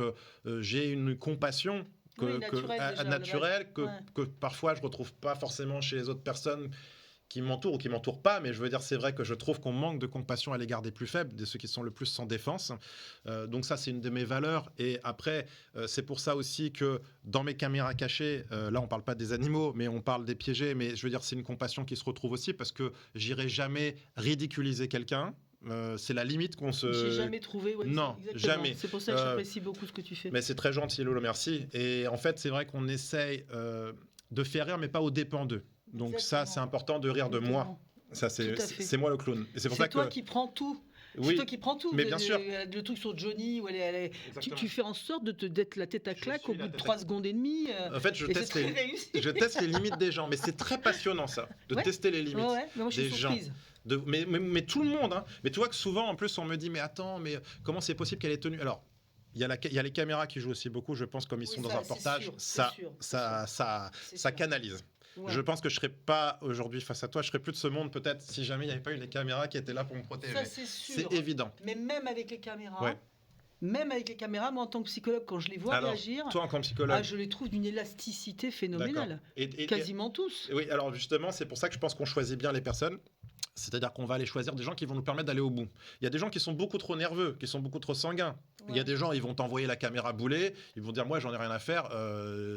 j'ai une compassion naturelle que parfois je retrouve pas forcément chez les autres personnes qui m'entourent ou qui m'entourent pas, mais je veux dire, c'est vrai que je trouve qu'on manque de compassion à l'égard des plus faibles, de ceux qui sont le plus sans défense. Donc ça, c'est une de mes valeurs. Et après, c'est pour ça aussi que dans mes caméras cachées, là, on parle pas des animaux, mais on parle des piégés, mais je veux dire, c'est une compassion qui se retrouve aussi parce que j'irai jamais ridiculiser quelqu'un. C'est la limite qu'on se... J'ai jamais trouvé. Non, jamais. C'est pour ça que j'apprécie beaucoup ce que tu fais. Mais c'est très gentil, Lolo, merci. Et en fait, c'est vrai qu'on essaye de faire rire, mais pas aux dépens d'eux. Donc ça, c'est important de rire de moi. Ça, c'est moi le clown. Et c'est pour ça que... toi qui prends tout. Oui, c'est toi qui prends tout. Mais bien sûr. Le truc sur Johnny, où tu fais en sorte d'être la tête à claque au bout de 3 secondes et demie. En fait, je teste les limites des gens. Mais c'est très passionnant, ça, de tester les limites mais moi, je suis surprise. Mais tout le monde. Hein. Mais tu vois que souvent, en plus, on me dit, mais attends, mais comment c'est possible qu'elle ait tenu... Alors, il y a les caméras qui jouent aussi beaucoup, je pense, comme ils sont dans un reportage. Ça canalise. Ouais. Je pense que je ne serais pas aujourd'hui face à toi, je serais plus de ce monde peut-être si jamais il n'y avait pas eu les caméras qui étaient là pour me protéger. Ça, c'est sûr. C'est évident. Mais même avec les caméras, moi en tant que psychologue, quand je les vois réagir, toi en tant que psychologue, je les trouve d'une élasticité phénoménale. Quasiment tous. Oui, alors justement, c'est pour ça que je pense qu'on choisit bien les personnes. C'est-à-dire qu'on va aller choisir des gens qui vont nous permettre d'aller au bout. Il y a des gens qui sont beaucoup trop nerveux, qui sont beaucoup trop sanguins. Ouais. Il y a des gens, ils vont t'envoyer la caméra bouler, ils vont dire, moi, j'en ai rien à faire,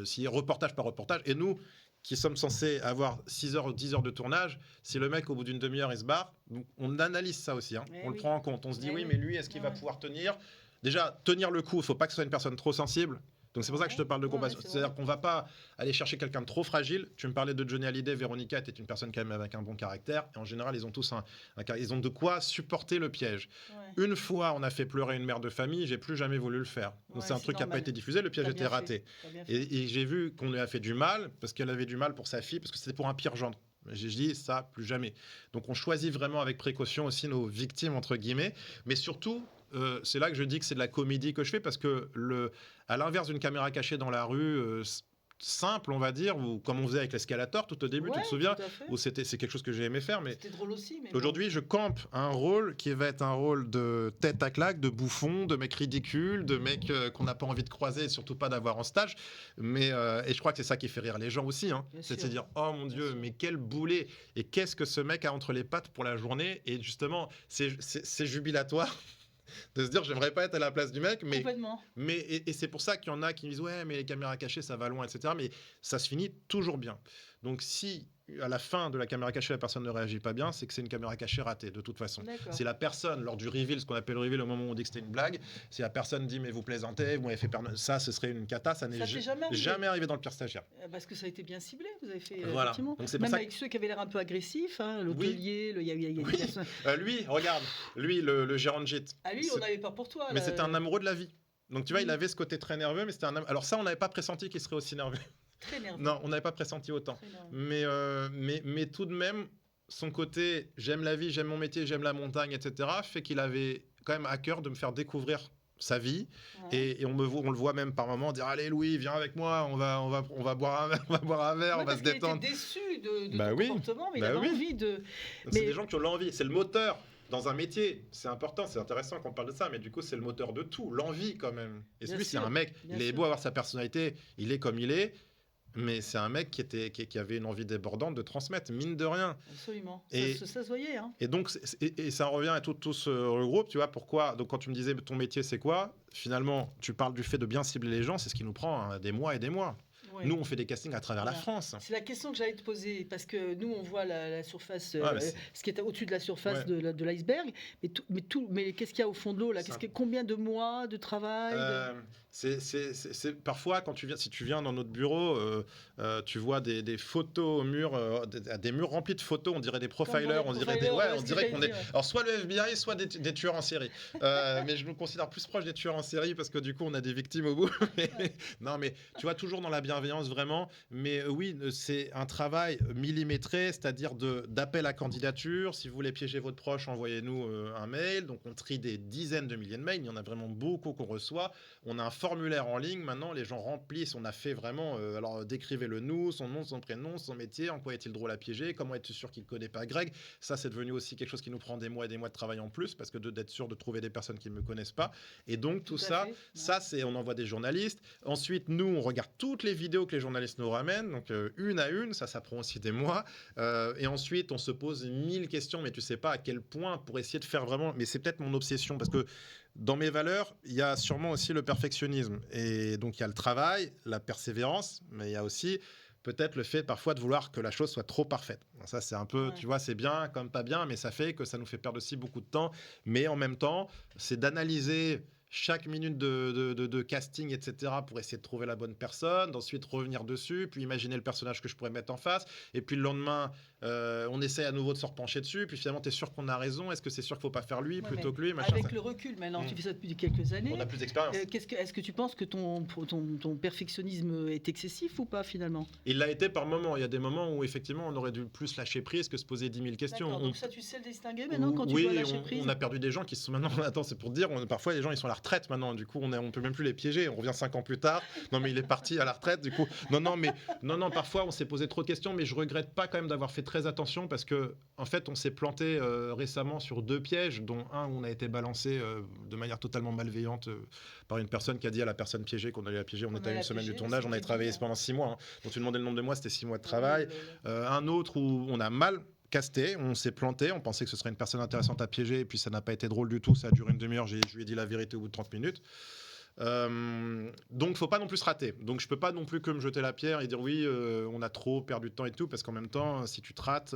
si reportage par reportage. Et nous, qui sommes censés avoir 6 heures ou 10 heures de tournage, si le mec, au bout d'une demi-heure, il se barre, on analyse ça aussi. Hein. On le prend en compte. On se dit, mais lui, est-ce qu'il va pouvoir tenir? Déjà, tenir le coup, il ne faut pas que ce soit une personne trop sensible. Donc c'est pour ça que je te parle de compassion. C'est-à-dire qu'on ne va pas aller chercher quelqu'un de trop fragile. Tu me parlais de Johnny Hallyday, Véronica était une personne quand même avec un bon caractère. Et en général, ils ont tous ils ont de quoi supporter le piège. Ouais. Une fois, on a fait pleurer une mère de famille, j'ai plus jamais voulu le faire. Donc c'est un truc qui n'a pas été diffusé, le piège était raté. Et j'ai vu qu'on lui a fait du mal, parce qu'elle avait du mal pour sa fille, parce que c'était pour un pire gendre. J'ai dit ça, plus jamais. Donc on choisit vraiment avec précaution aussi nos victimes, entre guillemets. Mais surtout... c'est là que je dis que c'est de la comédie que je fais parce que à l'inverse d'une caméra cachée dans la rue simple, on va dire, ou comme on faisait avec l'escalator tout au début, tu te souviens, où c'est quelque chose que j'ai aimé faire, mais c'était drôle aussi. Mais aujourd'hui, je campe un rôle qui va être un rôle de tête à claque, de bouffon, de mec ridicule, de mec qu'on n'a pas envie de croiser, et surtout pas d'avoir en stage. Mais et je crois que c'est ça qui fait rire les gens aussi, hein. C'est de se dire, oh mon Dieu, mais quel boulet, et qu'est-ce que ce mec a entre les pattes pour la journée, et justement, c'est jubilatoire. de se dire j'aimerais pas être à la place du mec, Complètement. et c'est pour ça qu'il y en a qui me disent ouais mais les caméras cachées ça va loin, etc. Mais ça se finit toujours bien. Donc si à la fin de la caméra cachée la personne ne réagit pas bien, c'est que c'est une caméra cachée ratée de toute façon. D'accord. Si la personne lors du reveal, ce qu'on appelle le reveal au moment où on dit que c'était une blague, si la personne dit mais vous plaisantez, vous m'avez fait perdre, ça ce serait une cata, ça n'est t'est jamais arrivé dans le pire stagiaire. Parce que ça a été bien ciblé, vous avez fait Voilà. effectivement. Donc c'est pour Même ça avec ceux qui avaient l'air un peu agressifs, hein, l'hôtelier, Oui. il y a Oui. Lui, regarde, lui le gérant de gîte. Ah lui, on avait peur pour toi. Mais là. c'était un amoureux de la vie. Donc tu vois, il avait ce côté très nerveux, mais c'était alors ça on n'avait pas pressenti qu'il serait aussi nerveux. Très nerveux. Non, on n'avait pas pressenti autant. Mais tout de même, son côté j'aime la vie, j'aime mon métier, j'aime la montagne, etc. fait qu'il avait quand même à cœur de me faire découvrir sa vie. Ouais. Et on le voit même par moments dire allez Louis, viens avec moi, on va boire un verre, on va se détendre. Il était déçu de ton comportement, mais il avait envie de. C'est des gens qui ont l'envie, c'est le moteur. Dans un métier, c'est important, c'est intéressant qu'on parle de ça, mais du coup, c'est le moteur de tout, l'envie quand même. Et lui, c'est un mec, il est beau avoir sa personnalité, il est comme il est, mais c'est un mec qui avait une envie débordante de transmettre, mine de rien. Absolument, et, ça se voyait. Hein. Et donc, et ça revient à tout ce regroupe, tu vois, pourquoi. Donc, quand tu me disais ton métier, c'est quoi ? Finalement, tu parles du fait de bien cibler les gens, c'est ce qui nous prend des mois et des mois. Ouais. Nous, on fait des castings à travers la France. C'est la question que j'allais te poser, parce que nous, on voit la surface, ce qui est au-dessus de la surface de l'iceberg, mais qu'est-ce qu'il y a au fond de l'eau là ? Combien de mois de travail c'est parfois, si tu viens dans notre bureau, tu vois des photos au mur, des murs remplis de photos, on dirait des profilers, on dirait qu'on est... Alors, soit le FBI, soit des tueurs en série. Mais je nous considère plus proche des tueurs en série, parce que du coup, on a des victimes au bout. Non, mais tu vois, toujours dans la bienveillance, vraiment. Mais oui, c'est un travail millimétré, c'est-à-dire d'appel à candidature. Si vous voulez piéger votre proche, envoyez-nous un mail. Donc, on trie des dizaines de milliers de mails. Il y en a vraiment beaucoup qu'on reçoit. On a un formulaire en ligne. Maintenant, les gens remplissent. On a fait vraiment... alors, décrivez-le nous, son nom, son prénom, son métier. En quoi est-il drôle à piéger ? Comment es-tu sûr qu'il ne connaît pas Greg ? Ça, c'est devenu aussi quelque chose qui nous prend des mois et des mois de travail en plus, parce que d'être sûr de trouver des personnes qui ne me connaissent pas. Et donc, tout ça, c'est... On envoie des journalistes. Ensuite, nous, on regarde toutes les vidéos que les journalistes nous ramènent, donc une à une, ça prend aussi des mois. Et ensuite, on se pose 1000 questions, mais tu sais pas à quel point pour essayer de faire vraiment... Mais c'est peut-être mon obsession, parce que dans mes valeurs, il y a sûrement aussi le perfectionnisme. Et donc, il y a le travail, la persévérance, mais il y a aussi peut-être le fait parfois de vouloir que la chose soit trop parfaite. Ça, c'est un peu, tu vois, c'est bien comme pas bien, mais ça fait que ça nous fait perdre aussi beaucoup de temps. Mais en même temps, c'est d'analyser chaque minute de casting, etc., pour essayer de trouver la bonne personne, d'ensuite revenir dessus, puis imaginer le personnage que je pourrais mettre en face, et puis le lendemain, on essaie à nouveau de se repencher dessus, puis finalement, tu es sûr qu'on a raison, est-ce que c'est sûr qu'il ne faut pas faire lui plutôt que lui, machin, avec le recul, maintenant, tu fais ça depuis quelques années. On a plus d'expérience. Est-ce que tu penses que ton perfectionnisme est excessif ou pas, finalement ? Il l'a été par moments. Il y a des moments où, effectivement, on aurait dû plus lâcher prise que se poser 10 000 questions. Donc ça, tu sais le distinguer maintenant, quand tu dois lâcher prise ? On a perdu des gens qui sont maintenant... Attends, c'est pour te dire, parfois, les gens, ils sont à la retraite maintenant, du coup, on peut même plus les piéger, on revient 5 ans plus tard, non mais il est parti à la retraite, du coup, non, parfois on s'est posé trop de questions, mais je regrette pas quand même d'avoir fait très attention, parce que en fait on s'est planté récemment sur 2 pièges, dont un où on a été balancé de manière totalement malveillante par une personne qui a dit à la personne piégée qu'on allait la piéger. On était à une semaine du tournage, on avait travaillé pendant 6 mois, donc tu demandais le nombre de mois, c'était 6 mois de travail. Un autre où on a mal casté, on s'est planté, on pensait que ce serait une personne intéressante à piéger, et puis ça n'a pas été drôle du tout, ça a duré une demi-heure, je lui ai dit la vérité au bout de 30 minutes. Donc faut pas non plus se rater, donc je peux pas non plus que me jeter la pierre et dire oui on a trop perdu de temps et tout, parce qu'en même temps si tu te rates,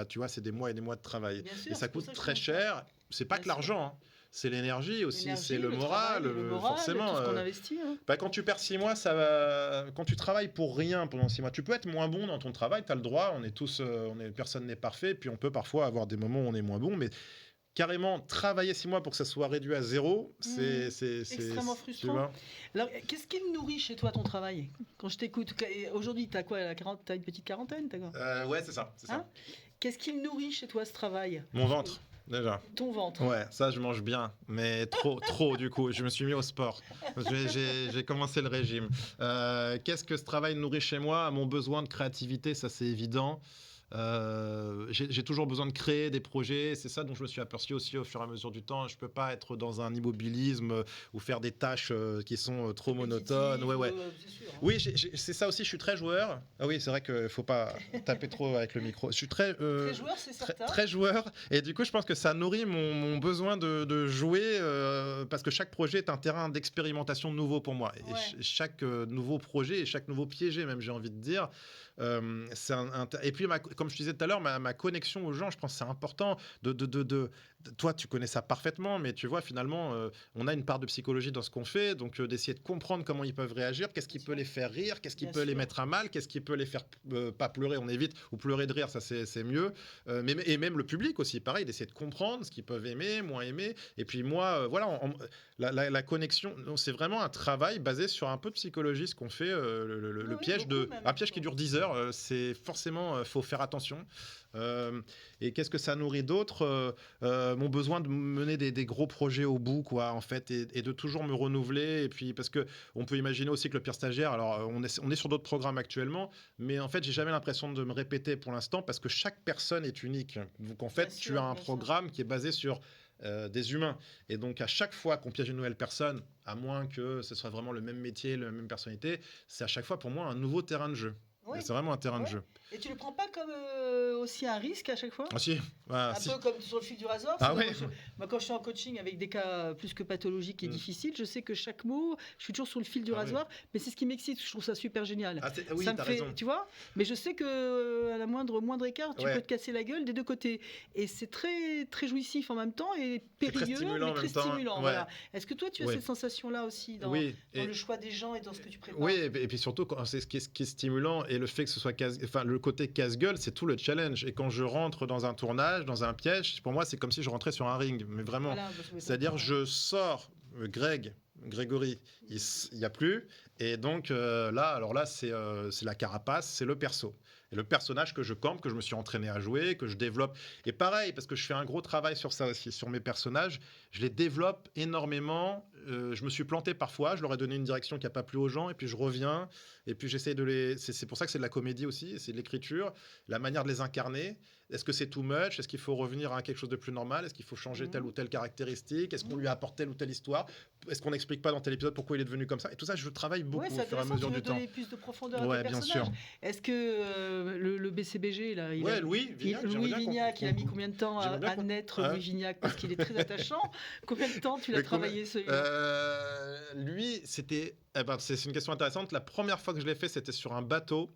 tu vois, c'est des mois et des mois de travail, et ça coûte très cher. C'est pas que l'argent, hein. C'est l'énergie aussi, c'est le moral, forcément. Tout ce qu'on investit, hein. Quand tu perds 6 mois, ça va... Quand tu travailles pour rien pendant 6 mois, tu peux être moins bon dans ton travail, tu as le droit, personne n'est parfait, puis on peut parfois avoir des moments où on est moins bon, mais carrément travailler 6 mois pour que ça soit réduit à zéro, c'est extrêmement frustrant. Alors, qu'est-ce qui nourrit chez toi ton travail ? Quand je t'écoute, aujourd'hui, tu as quoi, t'as une petite quarantaine, ouais, c'est ça. Qu'est-ce qui nourrit chez toi ce travail ? Mon ventre. Déjà. Ton ventre. Ouais, ça je mange bien, mais trop du coup. Je me suis mis au sport. J'ai commencé le régime. Qu'est-ce que ce travail nourrit chez moi ? Mon besoin de créativité, ça c'est évident. J'ai toujours besoin de créer des projets. C'est ça dont je me suis aperçu aussi au fur et à mesure du temps. Je peux pas être dans un immobilisme ou faire des tâches qui sont trop monotones. Ouais. C'est sûr, hein. Oui, c'est ça aussi. Je suis très joueur. Ah oui, c'est vrai qu'il faut pas taper trop avec le micro. Je suis Très joueur, c'est certain. très joueur. Et du coup, je pense que ça nourrit mon besoin de jouer parce que chaque projet est un terrain d'expérimentation nouveau pour moi. Ouais. Et chaque nouveau projet et chaque nouveau piégé, même j'ai envie de dire, et puis, comme je disais tout à l'heure, ma connexion aux gens, je pense que c'est important. Toi, tu connais ça parfaitement, mais tu vois, finalement, on a une part de psychologie dans ce qu'on fait, donc d'essayer de comprendre comment ils peuvent réagir, qu'est-ce qui peut les faire rire, qu'est-ce qui peut les mettre à mal, qu'est-ce qui peut les faire pas pleurer, on évite, ou pleurer de rire, ça c'est mieux. Et même le public aussi, pareil, d'essayer de comprendre ce qu'ils peuvent aimer, moins aimer. Et puis moi, voilà, la connexion, c'est vraiment un travail basé sur un peu de psychologie, ce qu'on fait, le piège un piège qui dure 10 heures. C'est forcément, faut faire attention. Et qu'est-ce que ça nourrit d'autre, mon besoin de mener des gros projets au bout, quoi, en fait, et de toujours me renouveler. Et puis, parce que on peut imaginer aussi que le pire stagiaire, alors on est sur d'autres programmes actuellement, mais en fait, j'ai jamais l'impression de me répéter pour l'instant parce que chaque personne est unique. Donc, en fait, tu as un programme qui est basé sur des humains. Et donc, à chaque fois qu'on piège une nouvelle personne, à moins que ce soit vraiment le même métier, la même personnalité, c'est à chaque fois pour moi un nouveau terrain de jeu. Oui. C'est vraiment un terrain de jeu. Et tu le prends pas comme aussi un risque à chaque fois? Ah si. Un peu comme sur le fil du rasoir. Ah oui. Moi, quand je suis en coaching avec des cas plus que pathologiques et difficiles, je sais que chaque mot, je suis toujours sur le fil du rasoir, mais c'est ce qui m'excite. Je trouve ça super génial. Oui, ça me fait, raison. Tu vois. Mais je sais que à la moindre écart, tu peux te casser la gueule des deux côtés. Et c'est très très jouissif en même temps et périlleux, mais très stimulant. Voilà. Est-ce que toi, tu as cette sensation-là aussi dans le choix des gens et dans ce que tu prépares? Oui, et puis surtout, c'est ce qui est stimulant et le fait que ce soit le côté casse-gueule, c'est tout le challenge. Et quand je rentre dans un tournage, dans un piège, pour moi, c'est comme si je rentrais sur un ring, mais vraiment. Voilà, c'est-à-dire, je sors, Grégory, il n'y a plus. Et donc là, c'est la carapace, c'est le perso. Et le personnage que je campe, que je me suis entraîné à jouer, que je développe. Et pareil, parce que je fais un gros travail sur ça aussi, sur mes personnages, je les développe énormément. Je me suis planté parfois, je leur ai donné une direction qui n'a pas plu aux gens, et puis je reviens, et puis j'essaie de les... C'est pour ça que c'est de la comédie aussi, c'est de l'écriture, la manière de les incarner. Est-ce que c'est too much? Est-ce qu'il faut revenir à quelque chose de plus normal? Est-ce qu'il faut changer telle ou telle caractéristique? Est-ce qu'on lui apporte telle ou telle histoire? Est-ce qu'on n'explique pas dans tel épisode pourquoi il est devenu comme ça? Et tout ça, je travaille beaucoup au fur et à mesure du temps. Donner plus de profondeur à tes personnages. Bien sûr. Est-ce que le BCBG, là, Louis Vignac, il a mis combien de temps à naître, Louis Vignac, parce qu'il est très attachant. Combien de temps tu l'as travaillé, celui-là? Lui, c'était... c'est une question intéressante. La première fois que je l'ai fait, c'était sur un bateau.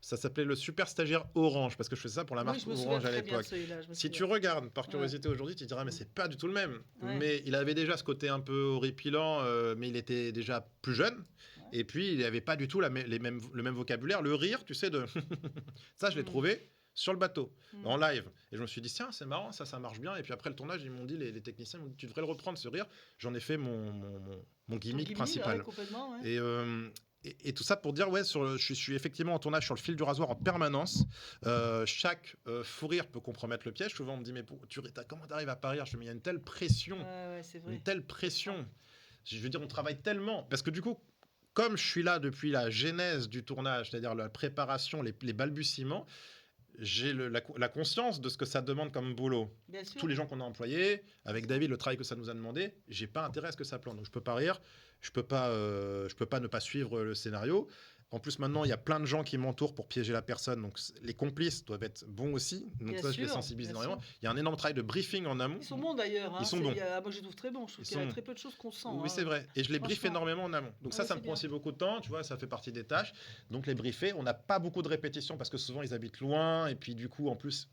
Ça s'appelait le Super Stagiaire Orange, parce que je faisais ça pour la marque Orange à l'époque. Si tu regardes par curiosité aujourd'hui, tu te diras, mais c'est pas du tout le même. Ouais. Mais il avait déjà ce côté un peu horripilant, mais il était déjà plus jeune. Ouais. Et puis, il n'avait pas du tout le même vocabulaire. Le rire, tu sais, ça, je l'ai trouvé sur le bateau, en live. Et je me suis dit, tiens, c'est marrant, ça marche bien. Et puis après le tournage, ils m'ont dit, les techniciens m'ont dit, tu devrais le reprendre, ce rire. J'en ai fait mon gimmick principal. Et tout ça pour dire, je suis effectivement en tournage sur le fil du rasoir en permanence. Chaque fou rire peut compromettre le piège. Souvent, on me dit, mais comment t'arrives à pas rire? Il y a une telle pression. C'est vrai. Une telle pression. Je veux dire, on travaille tellement. Parce que du coup, comme je suis là depuis la genèse du tournage, c'est-à-dire la préparation, les balbutiements, j'ai la conscience de ce que ça demande comme boulot. Tous les gens qu'on a employés, avec David, le travail que ça nous a demandé, j'ai pas intérêt à ce que ça plante. Donc je peux pas rire, je peux pas ne pas suivre le scénario. En plus, maintenant, il y a plein de gens qui m'entourent pour piéger la personne. Donc, les complices doivent être bons aussi. Donc, je les sensibilise énormément. Il y a un énorme travail de briefing en amont. Ils sont bons d'ailleurs. Ils sont bons. Moi, je les trouve très bons. Je trouve qu'il y a très peu de choses qu'on sent. Oui, c'est vrai. Et je les briefe énormément en amont. Donc, ça me prend aussi beaucoup de temps. Tu vois, ça fait partie des tâches. Donc, les briefer, on n'a pas beaucoup de répétitions parce que souvent, ils habitent loin. Et puis, du coup, en plus,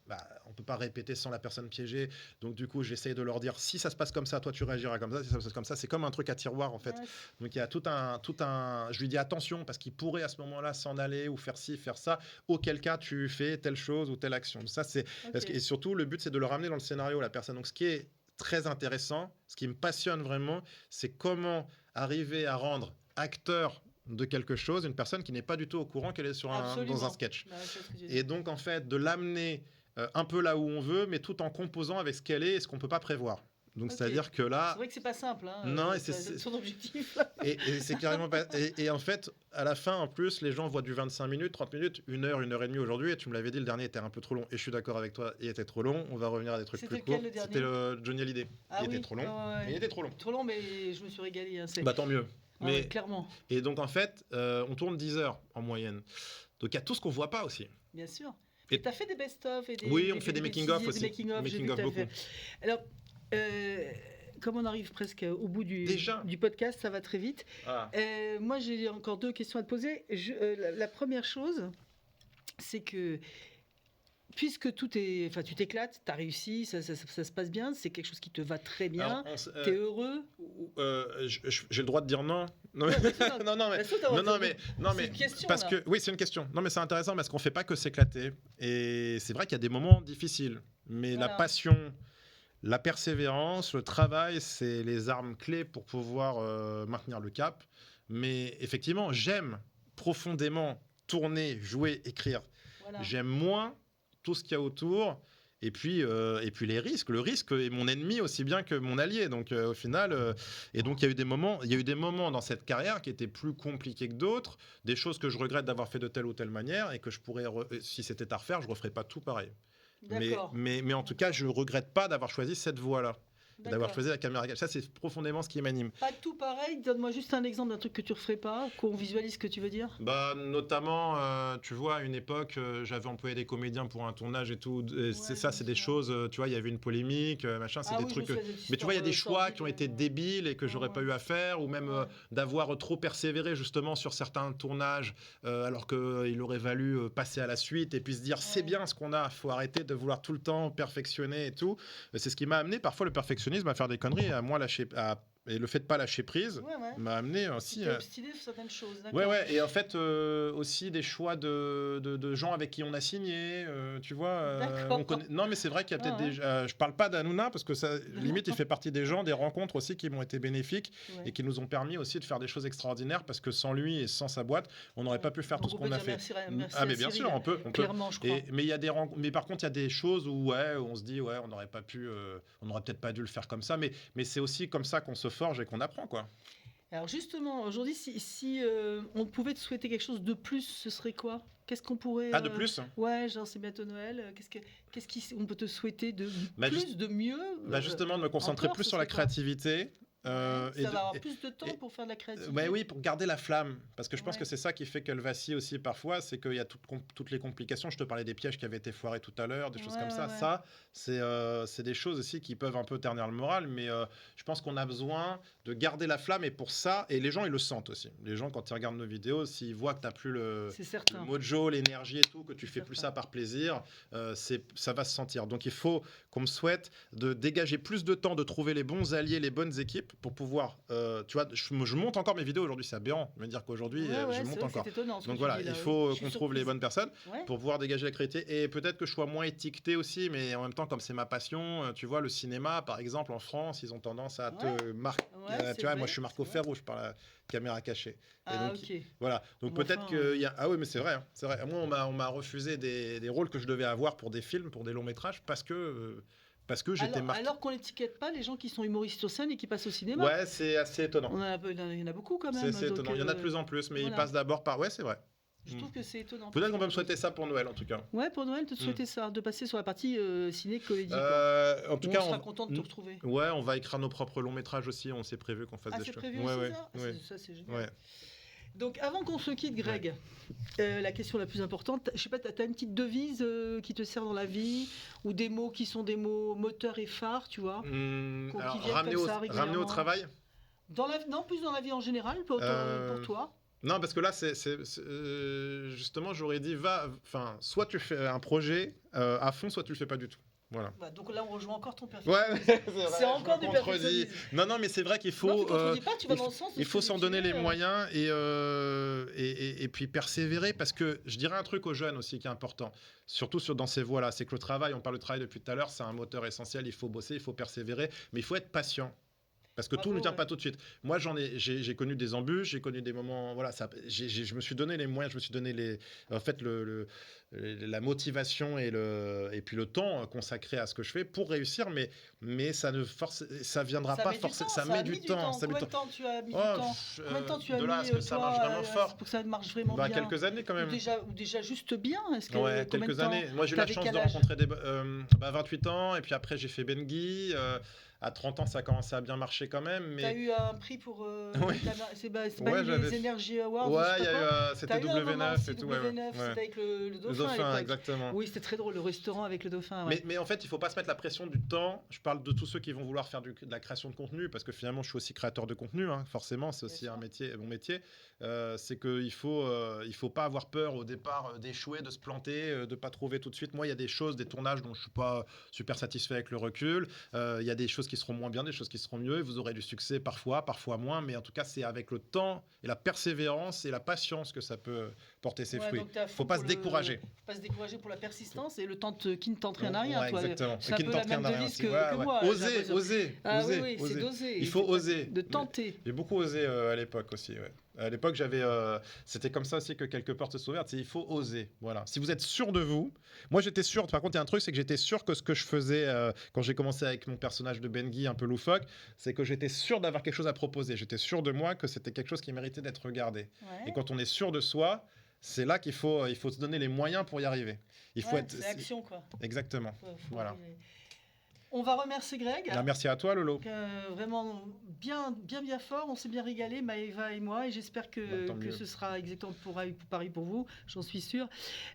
on ne peut pas répéter sans la personne piégée. Donc, du coup, j'essaye de leur dire si ça se passe comme ça, toi, tu réagiras comme ça. Si ça se passe comme ça, c'est comme un truc à tiroir, en fait. Donc, il y a tout un. Je lui dis attention parce qu'il pourrait à ce moment-là s'en aller ou faire ci, faire ça, auquel cas tu fais telle chose ou telle action. Ça, c'est et surtout, le but, c'est de le ramener dans le scénario, la personne. Donc, ce qui est très intéressant, ce qui me passionne vraiment, c'est comment arriver à rendre acteur de quelque chose une personne qui n'est pas du tout au courant qu'elle est dans un sketch. Et donc, en fait, de l'amener un peu là où on veut, mais tout en composant avec ce qu'elle est et ce qu'on ne peut pas prévoir. Donc, c'est-à-dire que là... C'est vrai que c'est pas simple, hein, non, c'est son objectif. Et c'est carrément pas... Et en fait, à la fin, en plus, les gens voient du 25 minutes, 30 minutes, 1 heure et demie aujourd'hui. Et tu me l'avais dit, le dernier était un peu trop long. Et je suis d'accord avec toi, il était trop long. On va revenir à des trucs plus courts. C'était le Johnny Hallyday. Il était trop long. Il était trop long. Trop long, mais je me suis régalé. Hein, bah, tant mieux. Mais, clairement. Et donc, en fait, on tourne 10 heures en moyenne. Donc, il y a tout ce qu'on voit pas aussi. Bien sûr. Et tu as fait des best-of et des... Oui, on fait des making-of aussi. Making-of beaucoup. Alors, comme on arrive presque au bout du podcast, ça va très vite. Moi, j'ai encore 2 questions à te poser. La première chose, c'est que puisque tu t'éclates, tu as réussi, ça se passe bien, c'est quelque chose qui te va très bien, tu es heureux. J'ai le droit de dire non. Non, mais question, parce là. que oui, c'est une question. Non, mais c'est intéressant parce qu'on fait pas que s'éclater. Et c'est vrai qu'il y a des moments difficiles, mais la passion, la persévérance, le travail, c'est les armes clés pour pouvoir maintenir le cap. Mais effectivement, j'aime profondément tourner, jouer, écrire. J'aime moins tout ce qu'il y a autour, et puis les risques. Le risque est mon ennemi aussi bien que mon allié. Donc au final, et donc il y a eu des moments dans cette carrière qui étaient plus compliqués que d'autres, des choses que je regrette d'avoir fait de telle ou telle manière, et que je pourrais, si c'était à refaire, je referais pas tout pareil. Mais en tout cas, je regrette pas d'avoir choisi cette voie-là. D'avoir choisi la caméra cachée. Ça, c'est profondément ce qui m'anime. Pas tout pareil. Donne-moi juste un exemple d'un truc que tu ne referais pas, qu'on visualise ce que tu veux dire. Bah, notamment, tu vois, à une époque, j'avais employé des comédiens pour un tournage et tout. Et c'est des choses, tu vois, il y avait une polémique, machin, c'est des trucs. Mais tu vois, il y a des choix qui ont été débiles et que j'aurais pas eu à faire, ou même d'avoir trop persévéré justement sur certains tournages, alors qu'il aurait valu passer à la suite et puis se dire c'est bien ce qu'on a, faut arrêter de vouloir tout le temps perfectionner et tout. C'est ce qui m'a amené parfois le perfectionnisme à faire des conneries, à moi lâcher, et le fait de pas lâcher prise m'a amené aussi. Obstiné sur certaines choses. Et en fait aussi des choix de gens avec qui on a signé, tu vois. Non, mais c'est vrai qu'il y a peut-être des. Je parle pas d'Hanouna parce que ça, limite, il fait partie des gens, des rencontres aussi qui m'ont été bénéfiques et qui nous ont permis aussi de faire des choses extraordinaires, parce que sans lui et sans sa boîte, on n'aurait pas pu faire tout ce qu'on a fait. Merci mais bien sûr, on peut. Clairement, je crois. Mais il y a des mais par contre, il y a des choses où on se dit on n'aurait pas pu, on n'aurait peut-être pas dû le faire comme ça, mais c'est aussi comme ça qu'on se forge et qu'on apprend, quoi. Alors justement, aujourd'hui, si on pouvait te souhaiter quelque chose de plus, ce serait quoi ? Qu'est-ce qu'on pourrait... de plus ? Ouais, genre c'est bientôt Noël. Qu'est-ce qu'on peut te souhaiter de plus, de mieux ? Justement, de me concentrer plus sur la créativité. Ça va avoir plus de temps pour faire de la créativité. Oui, pour garder la flamme. Parce que je pense que c'est ça qui fait qu'elle vacille aussi parfois, c'est qu'il y a toutes les complications. Je te parlais des pièges qui avaient été foirés tout à l'heure, des choses comme ça. Ça, c'est des choses aussi qui peuvent un peu ternir le moral, mais je pense qu'on a besoin de garder la flamme, et pour ça, et les gens, ils le sentent aussi. Les gens, quand ils regardent nos vidéos, s'ils voient que tu n'as plus le mojo, l'énergie et tout, que tu fais plus ça par plaisir, ça va se sentir. Donc il faut qu'on me souhaite de dégager plus de temps, de trouver les bons alliés, les bonnes équipes, pour pouvoir, tu vois, je monte encore mes vidéos aujourd'hui, c'est aberrant de me dire qu'aujourd'hui je monte encore. Étonnant, donc voilà, il faut qu'on trouve les bonnes personnes pour pouvoir dégager la créativité, et peut-être que je sois moins étiqueté aussi, mais en même temps, comme c'est ma passion, tu vois, le cinéma par exemple en France, ils ont tendance à te marquer, tu vois, moi je suis Marco Ferrouche par la caméra cachée. Et donc, voilà, donc peut-être qu'il y a... Ah oui, mais c'est vrai, hein, c'est vrai. Moi, on m'a refusé des rôles que je devais avoir pour des films, pour des longs métrages, parce que j'étais marqué. Alors qu'on n'étiquette pas les gens qui sont humoristes sur scène et qui passent au cinéma. Ouais, c'est assez étonnant. Il y en a beaucoup quand même. C'est étonnant. Il y en a de plus en plus, mais ils passent d'abord par... Ouais, c'est vrai. Je trouve que c'est étonnant. Peut-être qu'on peut me souhaiter ça pour Noël, en tout cas. Ouais, pour Noël, te souhaiter ça, de passer sur la partie ciné-comédie. En tout cas, on sera content de te retrouver. Ouais, on va écrire nos propres longs métrages aussi. On s'est prévu qu'on fasse des choses. Ah, c'est prévu aussi, ça, c'est génial. Ouais. Donc, avant qu'on se quitte, Greg, la question la plus importante, je sais pas, tu as une petite devise qui te sert dans la vie, ou des mots qui sont des mots moteurs et pharres, tu vois, ramener au travail. Non, plus dans la vie en général, pour toi. Non, parce que là, c'est justement, j'aurais dit, soit tu fais un projet à fond, soit tu le fais pas du tout. Voilà. Donc là, on rejoint encore ton perfectionnisme. Ouais, c'est encore du perfectionnisme. Non, mais c'est vrai qu'il faut. Il faut s'en donner les moyens et puis persévérer, parce que je dirais un truc aux jeunes aussi qui est important, surtout dans ces voies-là, c'est que le travail, on parle de travail depuis tout à l'heure, c'est un moteur essentiel. Il faut bosser, il faut persévérer, mais il faut être patient. Parce que tout ne vient pas tout de suite. Moi, j'ai connu des embûches, j'ai connu des moments. Voilà, je me suis donné les moyens, je me suis donné en fait, la motivation et puis le temps consacré à ce que je fais pour réussir, mais ça viendra pas forcément. Ça met du temps. Combien de temps tu as mis du temps? Combien de temps tu as mis, à ce que ça marche vraiment fort pour que ça marche vraiment bien? Quelques années quand même. Ou déjà juste bien. Quelques années. Moi, j'ai eu la chance de rencontrer 28 ans, et puis après, j'ai fait Benguy. À 30 ans, ça a commencé à bien marcher quand même. Tu as eu un prix pour... c'est pas les Energy Awards. Ouais, c'était W9 et tout. W9, c'était avec le dauphin. Le dauphin, exactement. Oui, c'était très drôle, le restaurant avec le dauphin. Ouais. Mais en fait, il ne faut pas se mettre la pression du temps. Je parle de tous ceux qui vont vouloir faire de la création de contenu, parce que finalement, je suis aussi créateur de contenu. Forcément, c'est aussi mon métier. C'est qu'il ne faut pas avoir peur au départ d'échouer, de se planter, de ne pas trouver tout de suite. Moi, il y a des choses, des tournages dont je ne suis pas super satisfait avec le recul. Il y a des choses qui seront moins bien, des choses qui seront mieux. Vous aurez du succès parfois moins. Mais en tout cas, c'est avec le temps et la persévérance et la patience que ça peut porter ses fruits. Il ne faut pas se décourager. Il ne faut pas se décourager pour la persistance et le temps qui ne tente rien à rien. Exactement. C'est un peu la même devise que moi. Oser. C'est d'oser. Il faut oser. De tenter. J'ai beaucoup osé à l'époque aussi. Ouais. À l'époque, c'était comme ça aussi que quelques portes se sont ouvertes. Il faut oser. Voilà. Si vous êtes sûr de vous, moi j'étais sûr. Par contre, il y a un truc, c'est que j'étais sûr que ce que je faisais quand j'ai commencé avec mon personnage de Benguy un peu loufoque, c'est que j'étais sûr d'avoir quelque chose à proposer. J'étais sûr de moi que c'était quelque chose qui méritait d'être regardé. Ouais. Et quand on est sûr de soi, c'est là qu'il faut se donner les moyens pour y arriver. C'est action, quoi. Exactement. Voilà. On va remercier Greg. Merci à toi, Lolo. Vraiment bien fort. On s'est bien régalé, Maëva et moi. Et j'espère que ce sera exactement pareil pour vous. J'en suis sûre.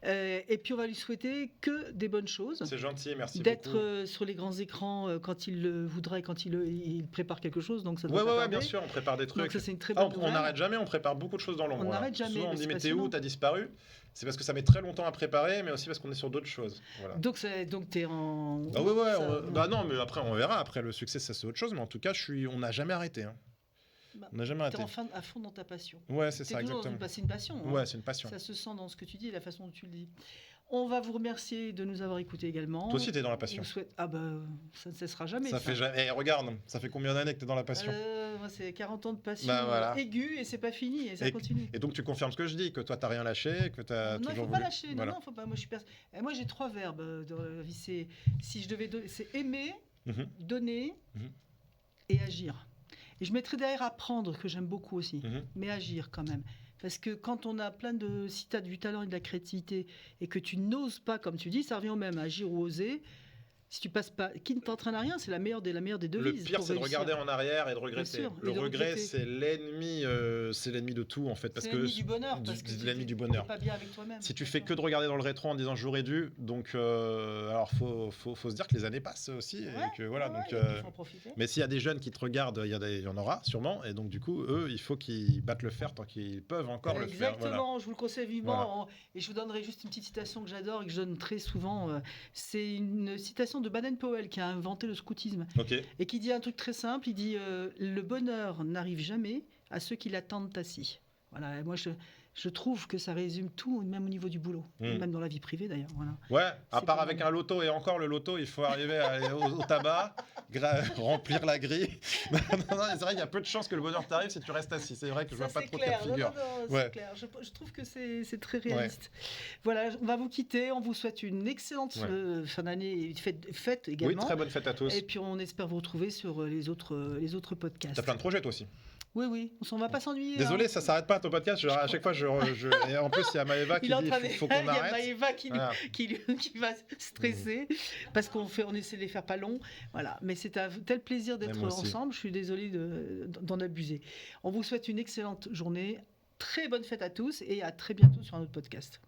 Et puis, on va lui souhaiter que des bonnes choses. C'est gentil, merci beaucoup. D'être sur les grands écrans quand il le voudrait, quand il prépare quelque chose. Donc, ça doit pas tarder. Bien sûr, on prépare des trucs. Donc, ça, c'est une très bonne nouvelle. On n'arrête jamais, on prépare beaucoup de choses dans l'ombre. On n'arrête jamais. Souvent, on dit, mais t'es où? T'as disparu? C'est parce que ça met très longtemps à préparer, mais aussi parce qu'on est sur d'autres choses. Voilà. Donc t'es en... non, mais après, on verra. Après, le succès, ça, c'est autre chose. Mais en tout cas, on n'a jamais arrêté. On n'a jamais arrêté. T'es à fond dans ta passion. Ouais, c'est ça, exactement. C'est une passion. Ouais, c'est une passion. Ça se sent dans ce que tu dis et la façon dont tu le dis. On va vous remercier de nous avoir écoutés également. Toi aussi, t'es dans la passion. Ça ne cessera jamais. Ça fait jamais. Regarde, ça fait combien d'années que t'es dans la passion? Moi, c'est 40 ans de passion aiguë et c'est pas fini et ça continue. Et donc, tu confirmes ce que je dis, que toi, t'as rien lâché, que t'as toujours voulu... Non, il faut pas lâcher. Voilà. Non, faut pas. Moi, j'ai 3 verbes dans la vie. Si je devais donner, c'est aimer, donner et agir. Et je mettrais derrière apprendre, que j'aime beaucoup aussi, mais agir quand même. Parce que quand on a si tu as du talent et de la créativité et que tu n'oses pas, comme tu dis, ça revient au même, agir ou oser. Si tu passes pas, qui ne t'entraîne à rien, c'est la meilleure des devises. Le pire, c'est de regarder en arrière et de regretter. Le regret, c'est l'ennemi de tout en fait, parce que l'ennemi du bonheur. C'est l'ennemi du bonheur. Pas bien avec toi-même. Si tu fais que de regarder dans le rétro en disant j'aurais dû, donc alors faut se dire que les années passent aussi et que voilà. Donc, faut en profiter. mais s'il y a des jeunes qui te regardent, il y en aura sûrement, et donc du coup, eux, il faut qu'ils battent le fer tant qu'ils peuvent encore le faire. Exactement. Voilà. Je vous le conseille vivement. Voilà. Et je vous donnerai juste une petite citation que j'adore et que je donne très souvent. C'est une citation de Baden-Powell qui a inventé le scoutisme et qui dit un truc très simple. Il dit le bonheur n'arrive jamais à ceux qui l'attendent assis. Voilà, moi je trouve que ça résume tout, même au niveau du boulot, même dans la vie privée d'ailleurs. Voilà. Ouais, à part avec un loto, et encore le loto, il faut arriver au tabac, remplir la grille. non, c'est vrai qu'il y a peu de chances que le bonheur t'arrive si tu restes assis. C'est vrai que je vois pas trop de cas de figure. C'est clair. Je trouve que c'est très réaliste. Voilà, on va vous quitter. On vous souhaite une excellente fin d'année, fête également. Oui, très bonne fête à tous. Et puis on espère vous retrouver sur les autres podcasts. T'as plein de projets toi aussi? Oui, on va pas s'ennuyer. Désolé, ça s'arrête pas ton podcast. À chaque fois, et en plus, il y a Maëva qui dit qu'il faut qu'on arrête. Il y a Maëva qui va stresser parce qu'on essaie de les faire pas longs. Voilà, mais c'est un tel plaisir d'être ensemble. Je suis désolée d'en abuser. On vous souhaite une excellente journée. Très bonne fête à tous et à très bientôt sur un autre podcast.